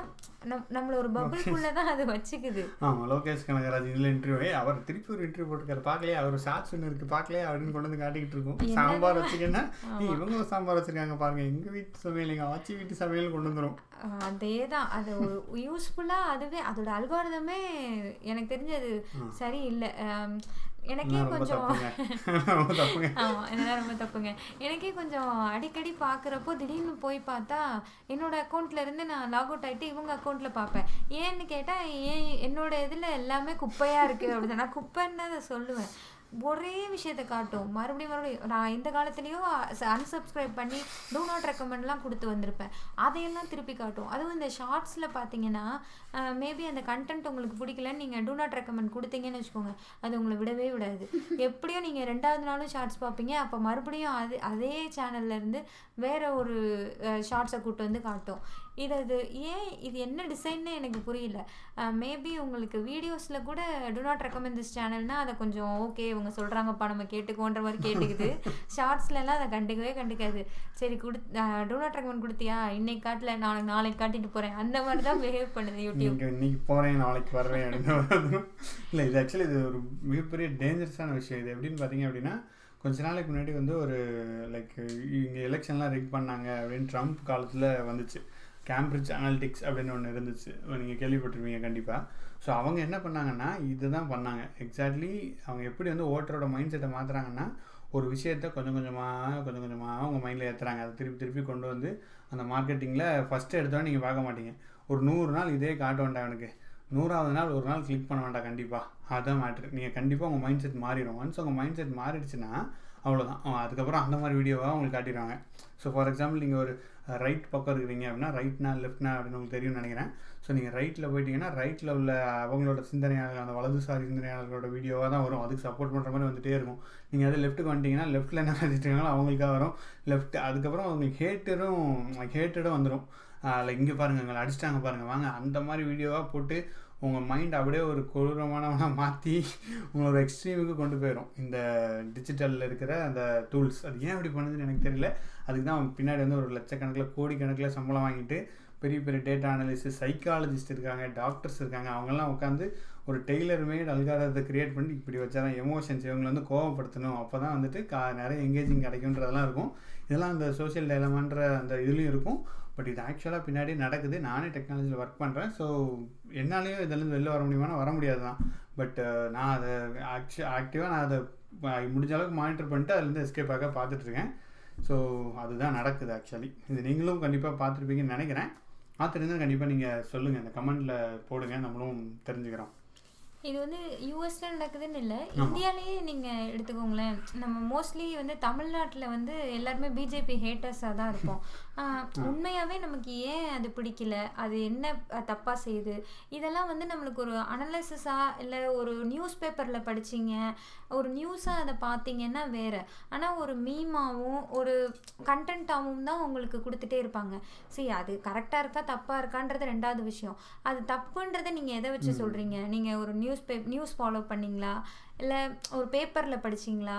நம்மள ஒரு பபுள்குள்ளே தான் அது வச்சுக்குது. ஆமாம், லோகேஷ் கனகராஜ் இதில் இன்டர்வியூ, அவர் திருப்பி ஒரு இன்டர்வியூ போட்டுக்காரு, பார்க்கலையே, அவர் ஷார்ட்ஸ் ஒன்று இருக்குது பார்க்கலையே அப்படின்னு கொண்டு வந்து காட்டிக்கிட்டு இருக்கோம். சாம்பார் வச்சுக்கன்னா இவங்க ஒரு சாம்பார் வச்சுருக்காங்க பாருங்கள், எங்கள் வீட்டு சமையல் எங்கள் ஆச்சி வீட்டு சமையல் கொண்டு வந்துடும். அதே தான், அது ஒரு யூஸ்ஃபுல்லாக, அதுவே அதோட அல்காரிதமே எனக்கு தெரிஞ்சது சரி இல்லை. எனக்கே கொஞ்சம் ஆமாம், என்னெல்லாம் ரொம்ப தப்புங்க. எனக்கே கொஞ்சம் அடிக்கடி பார்க்குறப்போ திடீர்னு போய் பார்த்தா என்னோட அக்கௌண்ட்லேருந்து நான் லாக் அவுட் ஆகிட்டு இவங்க அக்கௌண்ட்டில் பார்ப்பேன். ஏன்னு கேட்டால் என்னோட இதில் எல்லாமே குப்பையாக இருக்குது அப்படி தான், நான் குப்பைன்னு தான் அதை சொல்லுவேன். ஒரே விஷயத்தை காட்டும் மறுபடியும். நான் இந்த காலத்துலேயும் அன்சப்ஸ்கிரைப் பண்ணி டூ நாட் ரெக்கமெண்ட்லாம் கொடுத்து வந்திருப்பேன், அதையெல்லாம் திருப்பி காட்டும். அதுவும் இந்த ஷார்ட்ஸில் பார்த்தீங்கன்னா மேபி அந்த கண்டென்ட் உங்களுக்கு பிடிக்கலன்னு நீங்கள் டூ நாட் ரெக்கமெண்ட் கொடுத்தீங்கன்னு வச்சுக்கோங்க, அது உங்களை விடவே விடாது. எப்படியும் நீங்கள் 2வது நாளும் ஷார்ட்ஸ் பார்ப்பீங்க, அப்போ மறுபடியும் அதே சேனல்லேருந்து வேறு ஒரு ஷார்ட்ஸை கூப்பிட்டு வந்து காட்டும். இது என்ன டிசைன்னு எனக்கு புரியல. மேபி உங்களுக்கு வீடியோஸில் கூட டூ நாட் ரெக்கமெண்ட் திஸ் சேனல்னால் அதை கொஞ்சம் ஓகே இவங்க சொல்கிறாங்கப்பா நம்ம கேட்டுக்கோன்ற மாதிரி கேட்டுக்குது. ஷார்ட்ஸ்லலாம் அதை கண்டுக்காது. சரி டூ நாட் ரெக்கமெண்ட் கொடுத்தியா, இன்னைக்கு காட்டல, நாளைக்கு காட்டிட்டு போகிறேன், அந்த மாதிரி தான் பிஹேவ் பண்ணுது யூடியூப். இன்னைக்கு போகிறேன் நாளைக்கு வர்றேன் அப்படின்னு. இல்லை, இது ஆக்சுவலி இது ஒரு மிகப்பெரிய டேஞ்சரஸான விஷயம். இது எப்படின்னு பார்த்தீங்க அப்படின்னா, கொஞ்ச நாளைக்கு முன்னாடி வந்து ஒரு இங்கே எலெக்ஷன்லாம் ரிக் பண்ணாங்க அப்படின்னு ட்ரம்ப் காலத்தில் வந்துச்சு. கேம்பிரிட்ஜ் அனாலிட்டிக்ஸ் அப்படின்னு ஒன்று இருந்துச்சு, நீங்கள் கேள்விப்பட்டிருப்பீங்க கண்டிப்பாக. ஸோ அவங்க என்ன பண்ணாங்கன்னா இது தான் பண்ணாங்க எக்ஸாக்ட்லி. அவங்க எப்படி வந்து ஓட்டரோட மைண்ட் செட்டை மாற்றுறாங்கன்னா, ஒரு விஷயத்தை கொஞ்சம் கொஞ்சமாக அவங்க மைண்டில் ஏற்றுறாங்க, அதை திருப்பி கொண்டு வந்து அந்த மார்க்கெட்டிங்கில் ஃபஸ்ட்டு எடுத்தோன்னே நீங்கள் பார்க்க மாட்டீங்க. ஒரு 100 நாள் இதே காட்ட வேண்டாம் எனக்கு, 100வது நாள் ஒரு நாள் கிளிக் பண்ண வேண்டாம் கண்டிப்பாக. அதுதான் மேட்ரு. நீங்கள் கண்டிப்பாக உங்கள் மைண்ட் செட் மாறிடும். ஒன்ஸ் உங்கள் மைண்ட் செட் மாறிடுச்சுன்னா அவ்வளோதான், அதுக்கப்புறம் அந்த மாதிரி வீடியோவாக உங்களுக்கு காட்டிடுவாங்க. ஸோ ஃபார் எக்ஸாம்பிள் நீங்கள் ஒரு ரைட் பக்கம் இருக்கிறீங்க அப்படின்னா, ரைட்னா லெஃப்ட்னா அப்படின்னு உங்களுக்கு தெரியும்னு நினைக்கிறேன். ஸோ நீங்கள் ரைட்டில் போயிட்டீங்கன்னா ரைட்டில் உள்ள அவங்களோட சிந்தனையாளர்கள், அந்த வலதுசாரி சிந்தனையாளர்களோட வீடியோவாக தான் வரும், அதுக்கு சப்போர்ட் பண்ணுற மாதிரி வந்துகிட்டே இருக்கும். நீங்கள் அது லெஃப்ட்டுக்கு வந்துட்டிங்கன்னா லெஃப்ட்டில் என்ன நினச்சிட்டிங்களோ அவங்களுக்காக வரும் லெஃப்ட். அதுக்கப்புறம் உங்களுக்கு ஹேட்டடும் வந்துடும். லைக் இங்கே பாருங்கள் எங்களை அடிச்சிட்டாங்க பாருங்கள் வாங்க, அந்த மாதிரி வீடியோவாக போட்டு உங்கள் மைண்ட் அப்படியே ஒரு கொடூரமானவனாக மாற்றி உங்களை ஒரு எக்ஸ்ட்ரீமுக்கு கொண்டு போயிடும் இந்த டிஜிட்டலில் இருக்கிற அந்த டூல்ஸ். அது ஏன் அப்படி பண்ணுதுன்னு எனக்கு தெரியல. அதுக்கு தான் பின்னாடி வந்து ஒரு லட்சக்கணக்கில் கோடிக்கணக்கில் சம்பளம் வாங்கிட்டு பெரிய பெரிய டேட்டா அனலிஸ்ட், சைக்காலஜிஸ்ட் இருக்காங்க, டாக்டர்ஸ் இருக்காங்க. அவங்கெல்லாம் உட்காந்து ஒரு டெய்லர் மேட் அல்காரத்தை க்ரியேட் பண்ணி இப்படி வச்சாதான் எமோஷன்ஸ் இவங்களை வந்து கோவப்படுத்தணும், அப்போ தான் வந்துட்டு நிறைய எங்கேஜிங் கிடைக்குன்றதெல்லாம் இருக்கும். இதெல்லாம் அந்த சோஷியல் டைலமான்ற அந்த இதுலேயும் இருக்கும். பட் இது ஆக்சுவலாக பின்னாடி நடக்குது. நானே டெக்னாலஜியில் ஒர்க் பண்ணுறேன். ஸோ என்னாலேயும் இதிலேருந்து வெளில வர முடியுமானா வர முடியாது தான். பட் நான் அதை ஆக்டிவாக நான் அதை முடிஞ்ச அளவுக்கு மானிட்டர் பண்ணிட்டு அதுலேருந்து எஸ்கேப் ஆக பார்த்துட்ருக்கேன். ஸோ அதுதான் நடக்குது ஆக்சுவலி. இது நீங்களும் கண்டிப்பாக பார்த்துருப்பீங்கன்னு நினைக்கிறேன். பார்த்துருந்தா கண்டிப்பாக நீங்கள் சொல்லுங்கள், இந்த கமெண்டில் போடுங்க, நம்மளும் தெரிஞ்சுக்கிறோம். இது வந்து யூஎஸ்ல நடக்குதுன்னு இல்லை, இந்தியாலேயே நீங்கள் எடுத்துக்கோங்களேன். நம்ம மோஸ்ட்லி வந்து தமிழ்நாட்டில் வந்து எல்லாருமே பிஜேபி ஹேட்டர்ஸாக தான் இருப்போம். உண்மையாகவே நமக்கு ஏன் அது பிடிக்கல, அது என்ன தப்பாக செய்யுது, இதெல்லாம் வந்து நம்மளுக்கு ஒரு அனலைசிஸாக இல்லை ஒரு நியூஸ் பேப்பரில் படிச்சிங்க, ஒரு நியூஸாக அதை பார்த்தீங்கன்னா வேறு. ஆனால் ஒரு மீமாவும் ஒரு கண்டென்ட்டாகவும் தான் உங்களுக்கு கொடுத்துட்டே இருப்பாங்க. சரி, அது கரெக்டாக இருக்கா தப்பாக இருக்கான்றது ரெண்டாவது விஷயம். அது தப்புன்றதை நீங்கள் எதை வச்சு சொல்கிறீங்க? நீங்கள் ஒரு நியூஸ் ஃபாலோ பண்ணிங்களா, இல்லை ஒரு பேப்பரில் படிச்சிங்களா?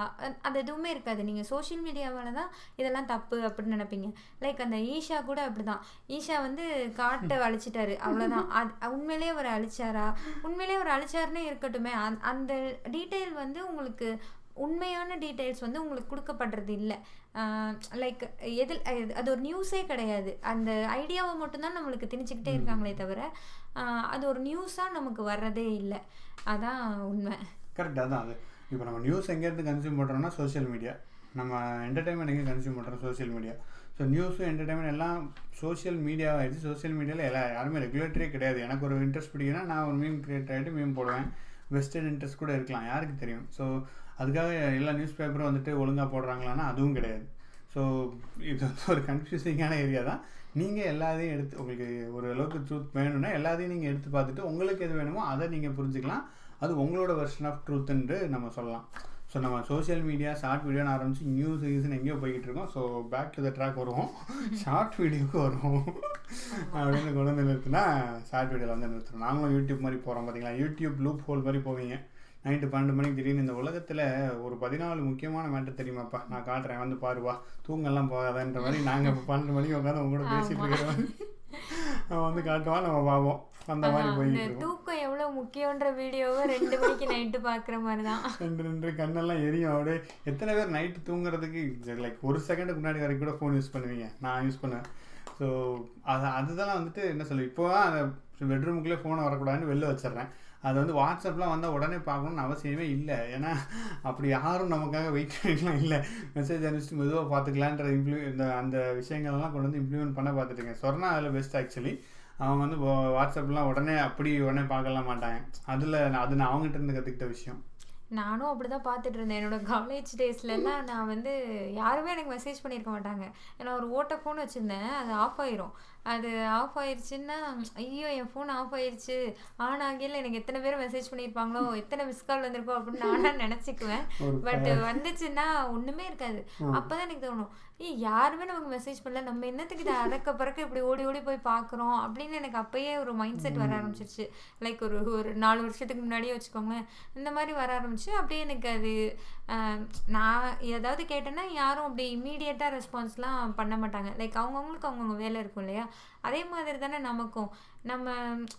அது எதுவுமே இருக்காது. நீங்கள் சோஷியல் மீடியாவால் தான் இதெல்லாம் தப்பு அப்படின்னு நினைப்பீங்க. லைக் அந்த ஈஷா கூட அப்படி தான். ஈஷா வந்து காட்டை அழிச்சிட்டாரு, அவ்வளோதான். அது உண்மையிலே அவர் அழிச்சாரா? உண்மையிலே அவர் அழிச்சாருன்னே இருக்கட்டுமே, அந்த டீட்டெயில் வந்து உங்களுக்கு உண்மையான டீட்டெயில்ஸ் வந்து உங்களுக்கு கொடுக்கப்படுறது இல்லை. லைக் அது ஒரு நியூஸே கிடையாது. அந்த ஐடியாவை மட்டும்தான் நம்மளுக்கு திணிச்சுக்கிட்டே இருக்காங்களே தவிர அது ஒரு நியூஸாக நமக்கு வர்றதே இல்லை. அதான் உண்மை. கரெக்டாக தான். அது இப்போ நம்ம நியூஸ் எங்கேருந்து கன்சியூம் பண்ணுறோம்னா சோஷியல் மீடியா. நம்ம என்டர்டைன்மெண்ட் எங்கே கன்சியூம் பண்ணுறோம்? Social media. ஸோ நியூஸும் என்டர்டைன்மெண்ட் எல்லாம் சோஷியல் மீடியாவாக ஆகிடுச்சு. சோஷியல் மீடியாவில் யாருமே ரெகுலேட்டரே கிடையாது. எனக்கு ஒரு இன்ட்ரெஸ்ட் பிடிக்குன்னா நான் ஒரு மீம் கிரியேட் ஆகிட்டு மீம் போடுவேன். வெஸ்டர்ன் இன்ட்ரெஸ்ட் கூட இருக்கலாம், யாருக்கு தெரியும். ஸோ அதுக்காக எல்லா நியூஸ் பேப்பரும் வந்துட்டு ஒழுங்காக போடுறாங்களான்னா அதுவும் கிடையாது. ஸோ இது வந்து ஒரு கன்ஃபியூசிங்கான ஏரியா தான். நீங்கள் எல்லாத்தையும் எடுத்து, உங்களுக்கு ஒரு அளவுக்கு ட்ரூத் வேணும்னா எல்லாத்தையும் நீங்கள் எடுத்து பார்த்துட்டு உங்களுக்கு எது வேணுமோ அதை நீங்கள் புரிஞ்சுக்கலாம். அது உங்களோட வெர்ஷன் ஆஃப் ட்ரூத்துன்னு நம்ம சொல்லலாம். ஸோ நம்ம சோஷியல் மீடியா ஷார்ட் வீடியோன்னு ஆரம்பிச்சு நியூஸ் சீசன் எங்கேயோ போய்கிட்டு இருக்கோம். So back to the track வருவோம், ஷார்ட் வீடியோவுக்கு வருவோம் அப்படின்னு கொண்டு வந்து நிறுத்தினா ஷார்ட் வீடியோவில் வந்து நிறுத்துறோம். நாங்களும் யூடியூப் மாதிரி போகிறோம் பார்த்தீங்களா, யூடியூப் லூப் ஹோல் மாதிரி போவீங்க. நைட்டு 12 மணிக்கு திடீர்னு இந்த உலகத்தில் ஒரு 14 முக்கியமான மேட்டர் தெரியுமாப்பா, நான் காட்டுறேன் வந்து பாருவா, தூங்கெல்லாம் போகாதன்ற மாதிரி நாங்கள் இப்போ 12 மணிக்கு உட்காந்து உங்களோட பேசிட்டு இருக்கிறோம். அவன் வந்து காட்டுவான், நம்ம பார்ப்போம். அந்த மாதிரி போயிட்டு தூக்கம் எவ்வளோ முக்கியன்ற வீடியோவை 2 மணிக்கு நைட்டு பார்க்குற மாதிரி தான். ரெண்டு கண்ணெல்லாம் எரியும். அப்படியே எத்தனை பேர் நைட்டு தூங்குறதுக்கு லைக் ஒரு செகண்டுக்கு முன்னாடி வரைக்கும் கூட ஃபோன் யூஸ் பண்ணுவீங்க? நான் யூஸ் பண்ணுவேன். ஸோ அதுதான் வந்துட்டு என்ன சொல்லு, இப்போ தான் அந்த பெட்ரூமுக்குள்ளே ஃபோனை வரக்கூடாதுன்னு வெளில வச்சிட்றேன். அது வந்து வாட்ஸ்அப்லாம் வந்தால் உடனே பார்க்கணுன்னு அவசியமே இல்லை. ஏன்னா அப்படி யாரும் நமக்காக வெயிட் பண்ணிக்கலாம் இல்லை. மெசேஜ் அனுப்பிச்சிட்டு மெதுவாக பார்த்துக்கலான்ற அந்த விஷயங்கள்லாம் கொண்டு வந்து இம்ப்ளிமெண்ட் பண்ண பார்த்துட்டுருக்கேன். சொன்னா அதில் பெஸ்ட் ஆக்சுவலி. அவங்க வந்து வாட்ஸ்அப்லாம் உடனே பார்க்கலாம் மாட்டாங்க. அது நான் அவங்ககிட்ட இருந்து கற்றுக்கிட்ட விஷயம். நானும் அப்படி தான் பார்த்துட்டு இருந்தேன். என்னோட காலேஜ் டேஸ்லலாம் நான் வந்து யாருமே எனக்கு மெசேஜ் பண்ணியிருக்க மாட்டாங்க. ஏன்னா ஒரு ஓட்ட ஃபோன் வச்சுருந்தேன், அது ஆஃப் ஆயிரும். அது ஆஃப் ஆயிடுச்சுன்னா ஐயோ என் ஃபோன் ஆஃப் ஆயிடுச்சு, ஆன் ஆகியில் எனக்கு எத்தனை பேர் மெசேஜ் பண்ணியிருப்பாங்களோ, எத்தனை மிஸ் கால் வந்திருக்கோம் அப்படின்னு நானாக நினச்சிக்குவேன். பட் வந்துச்சுன்னா ஒன்றுமே இருக்காது. அப்போ தான் எனக்கு தோணும், யாருமே நமக்கு மெசேஜ் பண்ணல, நம்ம என்னத்துக்கு இதை அறக்க பறக்க இப்படி ஓடி ஓடி போய் பார்க்குறோம் அப்படின்னு எனக்கு அப்போயே ஒரு மைண்ட் செட் வர ஆரம்பிச்சிருச்சு. லைக் ஒரு 4 வருஷத்துக்கு முன்னாடியே வச்சுக்கோங்களேன், இந்த மாதிரி வர ஆரம்பிச்சு. அப்படியே எனக்கு அது நான் ஏதாவது கேட்டேன்னா யாரும் அப்படி இம்மீடியட்டாக ரெஸ்பான்ஸ்லாம் பண்ண மாட்டாங்க. லைக் அவங்கவுங்களுக்கு அவங்கவுங்க வேலை இருக்கும் இல்லையா, அதே மாதிரி தானே நமக்கும். நம்ம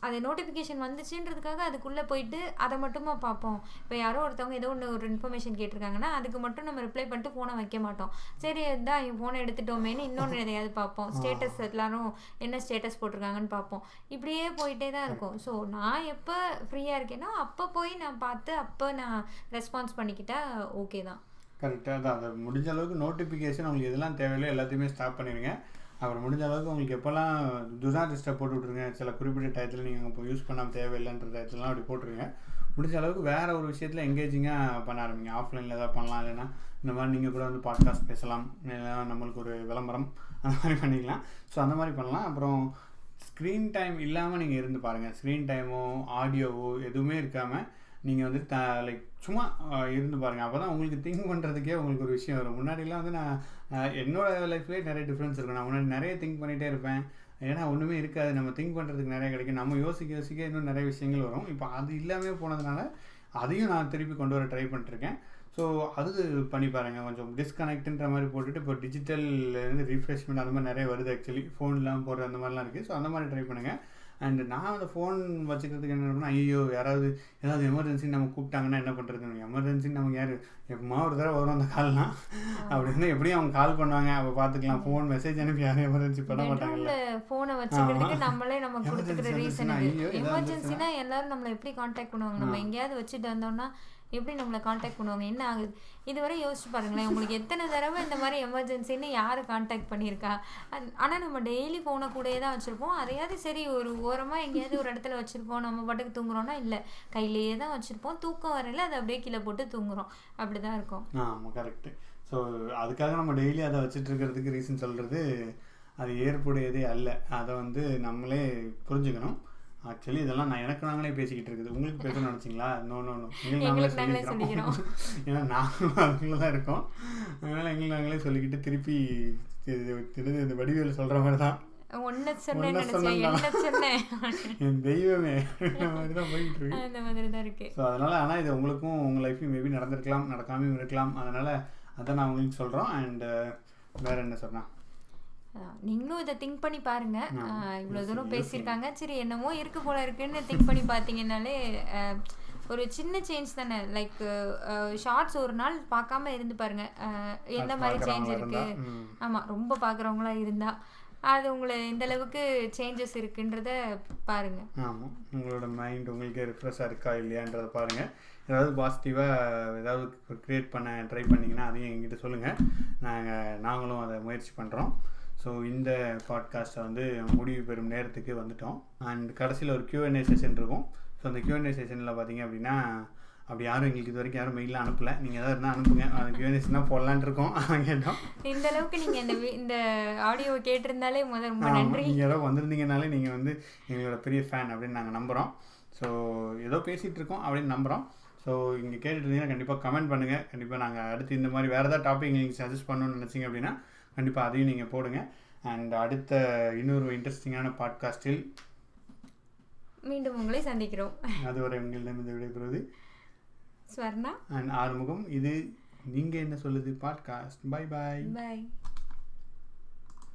அது நோட்டிஃபிகேஷன் வந்துச்சுன்றதுக்காக அதுக்குள்ளே போயிட்டு அதை மட்டுமா பார்ப்போம். இப்போ யாரோ ஒருத்தவங்க ஏதோ ஒன்று ஒரு இன்ஃபர்மேஷன் கேட்டிருக்காங்கன்னா அதுக்கு மட்டும் நம்ம ரிப்ளை பண்ணிட்டு ஃபோனை வைக்க மாட்டோம். சரி இதான் என் ஃபோனை எடுத்துட்டோமேன்னு இன்னொன்று எதையாவது பார்ப்போம். ஸ்டேட்டஸ் எல்லாரும் என்ன ஸ்டேட்டஸ் போட்டிருக்காங்கன்னு பார்ப்போம். இப்படியே போயிட்டே தான் இருக்கும். ஸோ நான் எப்போ ஃப்ரீயாக இருக்கேனோ அப்போ போய் நான் பார்த்து அப்போ நான் ரெஸ்பான்ஸ் பண்ணிக்கிட்டா ஓகே தான். கரெக்டாக தான். அதை முடிஞ்ச அளவுக்கு நோட்டிஃபிகேஷன் உங்களுக்கு எதெல்லாம் தேவையில்லை எல்லாத்தையுமே ஸ்டாப் பண்ணிடுங்க. அப்புறம் முடிஞ்ச அளவுக்கு உங்களுக்கு எப்போல்லாம் டு நாட் டிஸ்டர்ப் போட்டு விட்ருங்க. சில குறிப்பிட்ட டயத்தில் நீங்கள் இப்போ யூஸ் பண்ணாமல் தேவையில்லைன்ற டயத்துலாம் அப்படி போட்டுருங்க. முடிஞ்ச அளவுக்கு வேறு ஒரு விஷயத்தில் எங்கேஜிங்காக பண்ண ஆரம்பிங்க. ஆஃப்லைனில் எதாவது பண்ணலாம், இல்லைன்னா இந்த மாதிரி நீங்கள் கூட வந்து பாட்காஸ்ட் பேசலாம், இல்லைன்னா நம்மளுக்கு ஒரு விளம்பரம் அந்த மாதிரி பண்ணிக்கலாம். ஸோ அந்த மாதிரி பண்ணலாம். அப்புறம் ஸ்க்ரீன் டைம் இல்லாமல் நீங்கள் இருந்து பாருங்கள். ஸ்க்ரீன் டைமோ ஆடியோவோ எதுவுமே இருக்காமல் நீங்கள் வந்து லைக் சும்மா இருந்து பாருங்கள். அப்போ தான் உங்களுக்கு திங்க் பண்ணுறதுக்கே உங்களுக்கு ஒரு விஷயம் வரும். முன்னாடிலாம் வந்து நான் என்னோடய லைஃப்லேயே நிறைய டிஃப்ரென்ஸ் இருக்கும். நான் முன்னாடி நிறைய திங்க் பண்ணிகிட்டே இருப்பேன். ஏன்னா ஒன்றுமே இருக்காது, நம்ம திங்க் பண்ணுறதுக்கு நிறைய கிடைக்கும், நம்ம யோசிக்க இன்னும் நிறைய விஷயங்கள் வரும். இப்போ அது இல்லாமல் போனதுனால அதையும் நான் திருப்பி கொண்டு வர ட்ரை பண்ணிட்டுருக்கேன். ஸோ அது பண்ணி பாருங்கள். கொஞ்சம் டிஸ்கனெக்ட்ன்ற மாதிரி போட்டுட்டு இப்போ டிஜிட்டல்லேருந்து ரீஃப்ரெஷ்மெண்ட் அந்த மாதிரி நிறைய வருது. ஆக்சுவலி ஃபோன்லாம் போடுற அந்த மாதிரிலாம் இருக்குது. ஸோ அந்த மாதிரி ட்ரை பண்ணுங்கள். அண்ட் நான் அந்த ஃபோன் வச்சுக்கிறதுக்கு என்ன பண்ணால், ஐயோ யாராவது ஏதாவது எமர்ஜென்சி நம்ம கூப்பிட்டாங்கன்னா என்ன பண்ணுறதுன்னு. எமர்ஜென்சின்னு நமக்கு யார் எப்போமா ஒரு தடவை வரும் அந்த கால்லாம். அப்படி இருந்தால் எப்படியும் அவங்க கால் பண்ணுவாங்க, அப்போ பார்த்துக்கலாம். ஃபோன் மெசேஜ் அனுப்பி யாரும் எமர்ஜென்சி பண்ண மாட்டாங்கல்ல. ஃபோனை வச்சுக்கிறதுக்கு நம்மளே நம்ம கொடுத்துக்கிற ரீசன் இது. எமர்ஜென்சினா எல்லாரும் நம்மளை எப்படி காண்டாக்ட் பண்ணுவாங்க? நம்ம எங்கேயாவது வச்சுட்டு வந்தோம்னா எப்படி நம்மளை காண்டாக்ட் பண்ணுவாங்க? என்ன ஆகுது இதுவரை யோசிச்சு பாருங்களேன். உங்களுக்கு எத்தனை தடவை இந்த மாதிரி எமர்ஜென்சின்னு யார் காண்டாக்ட் பண்ணியிருக்கா? ஆனால் நம்ம டெய்லி ஃபோனை கூடயே தான் வச்சுருப்போம். அதையாவது சரி ஒரு ஓரமாக எங்கேயாவது ஒரு இடத்துல வச்சுருப்போம், நம்ம பாட்டுக்கு தூங்குறோன்னா இல்லை, கையிலேயே தான் வச்சுருப்போம். தூக்கம் வரையில் அதை அப்படியே கீழே போட்டு தூங்குறோம். அப்படி தான் இருக்கும். ஆமாம், கரெக்டு. ஸோ அதுக்காக நம்ம டெய்லி அதை வச்சுட்டு இருக்கிறதுக்கு ரீசன் சொல்கிறது அது ஏற்புடையதே அல்ல. அதை வந்து நம்மளே புரிஞ்சுக்கணும். ஆக்சுவலி இதெல்லாம் நாங்களே பேசிக்கிட்டு இருக்குது. உங்களுக்கு பேசணும்னு நினச்சிங்களா? நோ எங்களுக்கு நாங்களே சொல்லிக்கிறோம். ஏன்னா நாங்களும் அதுக்குள்ள தான் இருக்கோம். அதனால் எங்களுக்கு நாங்களே சொல்லிக்கிட்டு திருப்பி இந்த வடிவேல் சொல்கிற மாதிரி தான் என் தெய்வமே மாதிரி தான் போயிட்டு இருக்கு. அந்த மாதிரி தான் இருக்கு. ஸோ அதனால் ஆனால் இது உங்களுக்கும் உங்கள் லைஃப்லையும் மேபி நடந்திருக்கலாம், நடக்காமையும் இருக்கலாம். அதனால் அதை நான் உங்களுக்கு சொல்கிறோம். அண்ட் வேறு என்ன சொன்னால், நீங்களும் இதை திங்க் பண்ணி பாருங்க. இவ்வளோ தூரம் பேசியிருக்காங்க, சரி என்னமோ இருக்கு போல இருக்குன்னு திங்க் பண்ணி பார்த்தீங்கன்னாலே ஒரு சின்ன சேஞ்ச் தானே. லைக் ஷார்ட்ஸ் ஒரு நாள் பார்க்காம இருந்து பாருங்க, என்ன மாதிரி சேஞ்ச் இருக்கு. ஆமாம், ரொம்ப பார்க்குறவங்களா இருந்தா அது உங்களை எந்த அளவுக்கு சேஞ்சஸ் இருக்குன்றத பாருங்க. ஆமாம், உங்களோட மைண்ட் உங்களுக்கு ரிஃப்ரெஷ்ஷாக இருக்கா இல்லையான்றதை பாருங்கள். ஏதாவது பாசிட்டிவாக ஏதாவது க்ரியேட் பண்ண ட்ரை பண்ணிங்கன்னா அதையும் எங்கிட்ட சொல்லுங்கள். நாங்களும் அதை முயற்சி பண்ணுறோம். ஸோ இந்த பாட்காஸ்ட்டை வந்து முடிவு பெறும் நேரத்துக்கு வந்துட்டோம். அண்ட் கடைசியில் ஒரு Q&A செஷன் இருக்கும். ஸோ அந்த Q&A செஷனில் பார்த்தீங்க அப்படின்னா, அப்படி யாரும் எங்களுக்கு இது வரைக்கும் யாரும் மெயிலில் அனுப்பலை. நீங்கள் எதாவது இருந்தால் அனுப்புங்க. அந்த Q&A செஷன் போடலான் இருக்கோம். கேட்டோம். இந்த அளவுக்கு நீங்கள் இந்த ஆடியோவை கேட்டிருந்தாலே ரொம்ப நன்றி. நீங்கள் ஏதோ வந்திருந்தீங்கனாலே நீங்கள் வந்து எங்களோட பெரிய ஃபேன் அப்படின்னு நாங்கள் நம்புகிறோம். ஸோ ஏதோ பேசிகிட்டு இருக்கோம் அப்படின்னு நம்புகிறோம். ஸோ இங்கே கேட்டுட்டு இருந்தீங்கன்னா கண்டிப்பாக கமெண்ட் பண்ணுங்கள். கண்டிப்பாக நாங்கள் அடுத்து இந்த மாதிரி வேறு ஏதாவது டாபிக் நீங்கள் சஜஸ்ட் பண்ணணும்னு நினச்சிங்க அப்படின்னா கண்டிப்பாக அதையும் நீங்கள் போடுங்க. அண்ட் அடுத்த இன்னொரு இன்ட்ரெஸ்டிங்கான பாட்காஸ்டில் மீண்டும் உங்களை சந்திக்கிறோம். அதுவரை உங்களிடம் இந்த விடைபெறுவது ஸ்வர்ணா அண்ட் ஆறுமுகம். இது நீங்கள் என்ன சொல்லுது பாட்காஸ்ட். Bye bye. பாய்.